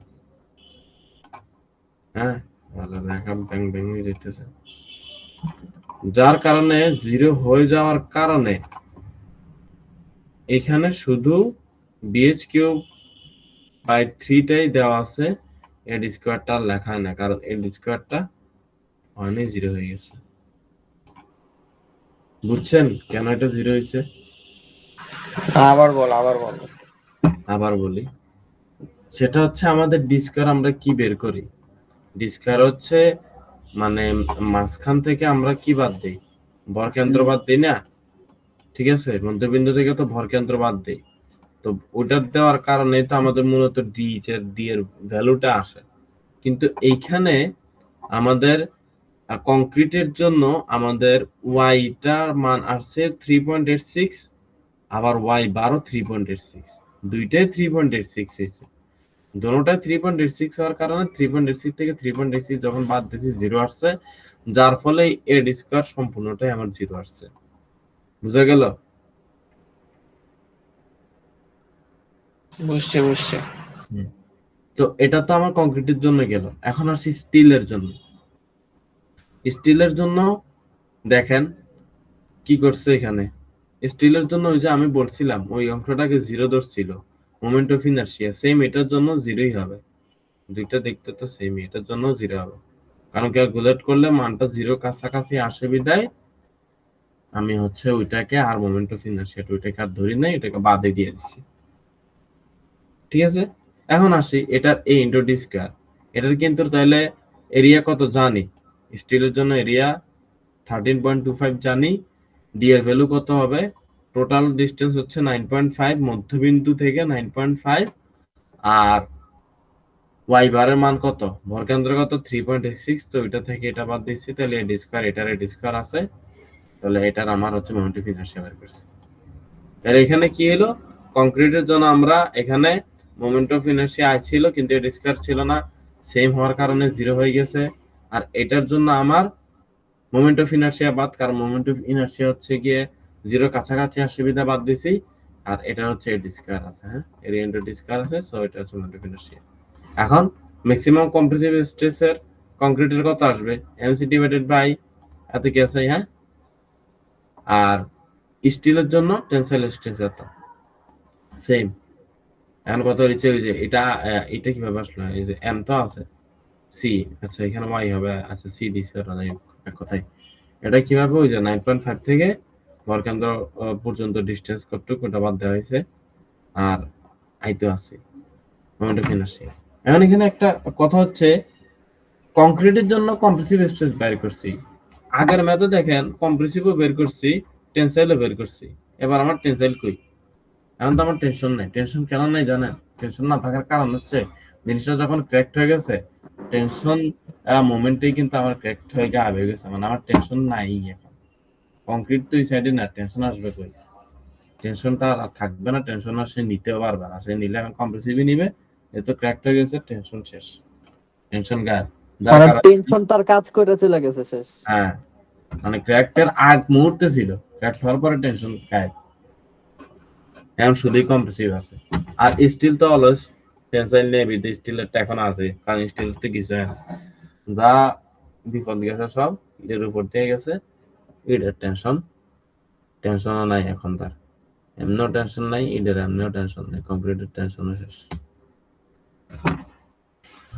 Speaker 2: হ্যাঁ, ব্যাং ব্যাং হয়ে যেতেছে, যার কারণে 0 হয়ে যাওয়ার কারণে এখানে শুধু bh³/3 টাই দেওয়া আছে, এড স্কয়ারটা লেখা হয় না, কারণ এড স্কয়ারটা অনেক 0 হয়ে গেছে। বুঝছেন কেন এটা 0 হয়েছে?
Speaker 5: আবার বল
Speaker 2: আবার বলি, সেটা হচ্ছে আমাদের ডি স্কয়ার আমরা কি বের করি? ডি স্কয়ার হচ্ছে মানে মাঝখান থেকে আমরা কি বাদ দেই? ভরকেন্দ্র বাদ দেই না? ঠিক আছে, মধ্যবিন্দু থেকে তো ভরকেন্দ্র বাদ দেই। তো ওটা দেওয়ার কারণে তো আমাদের মূলত ডি এর ভ্যালুটা আসে। কিন্তু এইখানে আমাদের কংক্রিটের জন্য আমাদের ওয়াইটার মান আসছে 3.86, আবার ওয়াই বারও 3.86, দুইটাই 3.86 হয়েছে। দোনোটাই 3.86 হওয়ার কারণে 3.86 থেকে 3.86 যখন বাদ দিয়েছি 0 আসছে, যার ফলে এর স্কয়ার সম্পূর্ণটাই আমার 0 আসছে। বুঝা গেল?
Speaker 5: বুঝছে।
Speaker 2: তো এটা তো আমার কংক্রিটের জন্য গেল। এখন আসি স্টিলের জন্য। স্টিলের জন্য দেখেন কি করছে এখানে। স্টিলের জন্য ওই যে আমি বলছিলাম ওই অংশটাকে 0 ধরছিল, মোমেন্ট অফ ইনারশিয়া, সেম এটার জন্য 0ই হবে। দুইটা দেখতে তো সেম, এটার জন্য 0 হবে, কারণ ক্যালকুলেট করলে মানটা 0 কাছাকাছি আসে বিদায় আমি হচ্ছে ওইটাকে আর মোমেন্ট অফ ইনারশিয়া ওইটাকে আর ধরি নাই, এটাকে বাদে দিয়ে দিচ্ছি। ঠিক আছে, এখন আসি এটার এ ইন্টু ডি স্কয়ার। এটার কিন্তু তাহলে এরিয়া কত জানি, স্টিলের জন্য এরিয়া 13.25 জানি। ডি এর ভ্যালু কত হবে? টোটাল ডিসটেন্স হচ্ছে 9.5, মধ্যবিন্দু থেকে 9.5, আর ওয়াই বারের মান কত, ভরকেন্দ্র কত 3.86, তো এটা থেকে এটা বাদ দিচ্ছি, তাহলে এ ডি স্কয়ার, এটার এ ডি স্কয়ার আছে, তাহলে এটার আমার হচ্ছে মোমেন্ট অফ ইনারশিয়া বের করছি। তাহলে এখানে কি হলো, কংক্রিটের জন্য আমরা এখানে মোমেন্ট অফ ইনারশিয়া ছিল কিন্তু এর স্কয়ার ছিল না, সেম হওয়ার কারণে 0 হয়ে গেছে। আর এটার জন্য আমার মোমেন্ট অফ ইনারশিয়া বাদ, কারণ মোমেন্ট অফ ইনারশিয়া হচ্ছে গিয়ে 0 কাছাকাছি আসে বিধা বাদ দিছি। আর এটা হচ্ছে এর স্কয়ার আছে, হ্যাঁ এর ইনটু ডি স্কয়ার আছে, সো এটা হচ্ছে মোমেন্ট অফ ইনারশিয়া। এখন ম্যাক্সিমাম কম্প্রেসিভ স্ট্রেসের কংক্রিটের কত আসবে? এমসি ডিভাইডেড বাই এত কি আছে, হ্যাঁ। আর স্টিলের জন্য টেনসাইল স্ট্রেস এত, সেম। এখন কত হচ্ছে ওই যে এটা কিভাবে আসলো, এই যে এম তো আছে, সি, আচ্ছা এখানে ওয়াই হবে, আচ্ছা সি দিছে ওরা, যাই হোক, এক কথাই এটা কিভাবে ওই যে 9.5 থেকে ভরকেন্দ্র পর্যন্ত ডিসটেন্স কতটুকু ওটা বাদ দেওয়া হয়েছে, আর আইতো আছে মোমেন্ট অফ ইনারশিয়া। এখন এখানে একটা কথা হচ্ছে, কংক্রিটের জন্য কম্প্রেসিভ স্ট্রেস বের করছি, আগের ম্যাথে দেখেন কম্প্রেসিভও বের করছি, টেনসাইলও বের করছি, এবার আমার টেনসাইল কই? এখন তো আমার টেনশন নাই। টেনশন কেন নাই জানেন? টেনশন না থাকার কারণ হচ্ছে জিনিসটা যখন ক্র্যাকড হয়ে গেছে, টেনশন মোমেন্টেই কিন্তু আমার ক্র্যাকড হয়ে হয়ে গেছে, মানে আমার টেনশন নাই এখন। কংক্রিট তো এই সাইডে না, টেনশন আসবে কই? টেনশনটা আর থাকবে না, টেনশন আর সে নিতেও পারবে না, সে নিলে এখন কম্প্রেসিভই নিবে, এ তো ক্র্যাকড হয়ে গেছে, টেনশন শেষ, টেনশন গায়েব। যার
Speaker 8: মানে
Speaker 2: কারণে
Speaker 8: টেনশন তার কাজ করে চলে গেছে শেষ।
Speaker 2: হ্যাঁ, মানে ক্র্যাকটের আগ মুহূর্তে ছিল, ক্র্যাকড হওয়ার পরে টেনশন গায়েব, এখন শুধুই কম্প্রেসিভ আছে। আর স্টিল তো অলওয়েজ টেনসাইল নেই, স্টিলের এখন আছে, কারণ স্টিল তো কিছু হয় না, যা বিপদ গেছে সব এর উপর দিয়ে গেছে, এটার টেনশনও নাই এখন, তার এমনিও টেনশন নাই, এটার এমনিও টেনশন নাই, কংক্রিটের টেনশনও শেষ।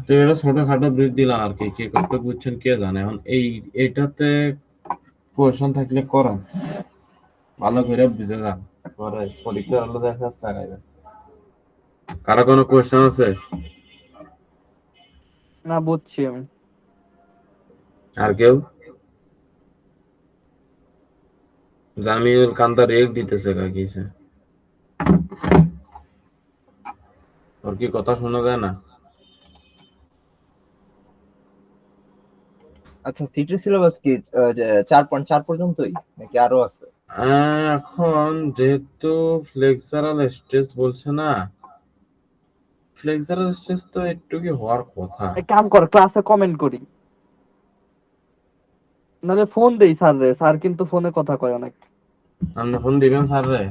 Speaker 2: তো এটা ছোটখাটো ব্রিফ দিলাম আর কি, কে কত বুঝছেন কে জানে। এখন এইটাতে কোয়েশন থাকলে করেন, ভালো করে বুঝে যান, পরে পরীক্ষা হলে দেখা যাবে। কারো কোনো কোয়েশন আছে?
Speaker 8: না বুঝছি আমি।
Speaker 2: আর কেউ? জামিউল কান্দার এক দিতেছে কাকিছে, ওর কি কথা শোনা যায় না?
Speaker 7: আচ্ছা, সিটির সিলেবাস কি 4.4 পর্যন্তই নাকি আরো আছে?
Speaker 2: এখন যেহেতু ফ্লেক্সারাল স্ট্রেস বলছে না, ফ্লেক্সারাল স্ট্রেস তো একটু কি হওয়ার কথা।
Speaker 8: এক কাম কর, ক্লাসে কমেন্ট করি, নাহলে ফোন দেই স্যার রে, স্যার কিন্তু ফোনে কথা কয় অনেক।
Speaker 2: আপনি ফোন দিবেন স্যার রে?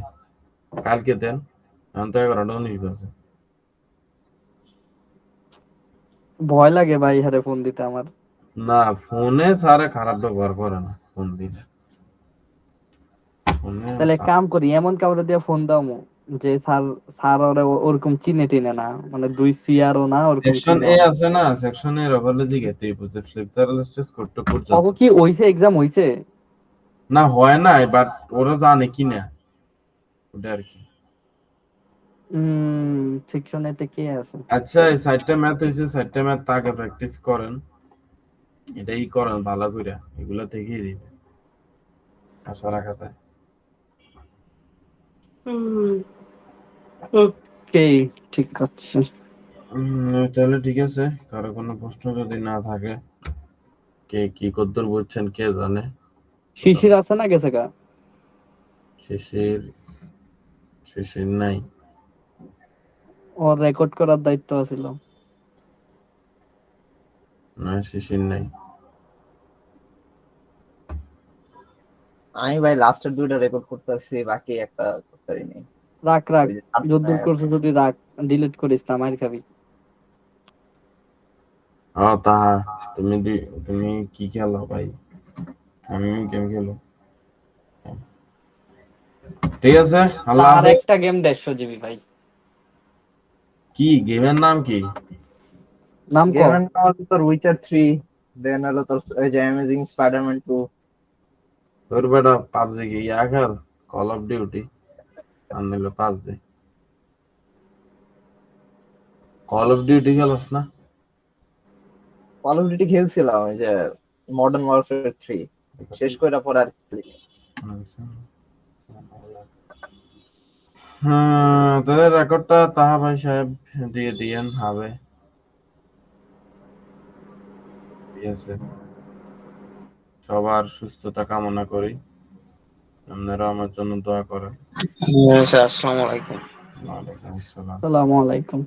Speaker 2: কালকে দেন, এখন তো 11টা 19 বাজে।
Speaker 8: ভয় লাগে ভাই হারে ফোন দিতে আমার।
Speaker 2: না, ফোনে স্যারে খারাপ ব্যবহার করে না, ফোন দিলে
Speaker 8: তাহলে এক কাম করি, এমন কাউরে দিয়ে ফোন দাও যে স্যার স্যার ওরে ওরকম চিনে টিনে না, মানে 2 সিআরও না ওরকম
Speaker 2: সেকশন
Speaker 8: চিনে
Speaker 2: এ
Speaker 8: না।
Speaker 2: আছে না, সেকশনে রবারলজি গেতেই বুঝে ফ্লেক্সারাল স্ট্রেস করতে
Speaker 8: ও
Speaker 2: পর্যন্ত
Speaker 8: কি হইছে, এক্সাম হইছে?
Speaker 2: না হয় না, বাট ওরা জানে কি না, ওটা আর কি।
Speaker 8: সেকশন এতে কে আছে?
Speaker 2: আচ্ছা এই 4টা ম্যাথ হইছে, 4টা ম্যাথ আগে প্র্যাকটিস করেন, এটাই করেন ভালো কইরা, এগুলা থেকেই দিবে আশা রাখা যায়।
Speaker 8: ওকে, ঠিক আছে।
Speaker 2: তাহলে ঠিক আছে, কারো কোনো প্রশ্ন যদি না থাকে, কে কি কদ্দুর বুঝছেন কে জানে।
Speaker 8: শিশির আছে না গেছে গা?
Speaker 2: শিশির শিশির নাই।
Speaker 8: ওর রেকর্ড করার দায়িত্ব ছিল।
Speaker 2: না শিশির নাই।
Speaker 7: আমি ভাই লাস্টের দুইটা রেকর্ড করতেছি, বাকি একটা করতে পারিনি।
Speaker 8: রাখ রাখ,
Speaker 7: ওই যে
Speaker 8: যদ্দূর করছে যদি রাখ, ডিলিট করিস না, মার খাবি।
Speaker 2: তাহা তুমি কি খেলো ভাই? আমি গেম খেলো। ঠিক আছে, আল্লাহ
Speaker 8: আর
Speaker 2: হাফেজ।
Speaker 8: একটা গেম 150 জিবি ভাই।
Speaker 2: কি গেমের নাম কি?
Speaker 8: নাম ক।
Speaker 7: গেমের নাম হলো তোর উইচার 3, দেন হলো তোর ওই যে অ্যামেজিং স্পাইডারম্যান 2।
Speaker 2: তোর বেটা পাবজি কি ইয়া খেল, কল অফ ডিউটি আর নিলো পাবজি। কল অফ ডিউটি খেলস না?
Speaker 7: কল অফ ডিউটি খেলছিলাম, ওই যে মডার্ন ওয়ারফেয়ার 3 শেষ করে পরে আর খেলিনি।
Speaker 2: হ্যাঁ, তাহলে রেকর্ডটা তাহা ভাই সাহেব দিয়ে দিয়েন হবে। ঠিক আছে, সবার সুস্থতা কামনা করি, আপনারা আমার জন্য দোয়া করেন।
Speaker 3: আচ্ছা, আসসালামু আলাইকুম।
Speaker 2: ওয়ালাইকুম আসসালাম।
Speaker 8: আসসালামু আলাইকুম।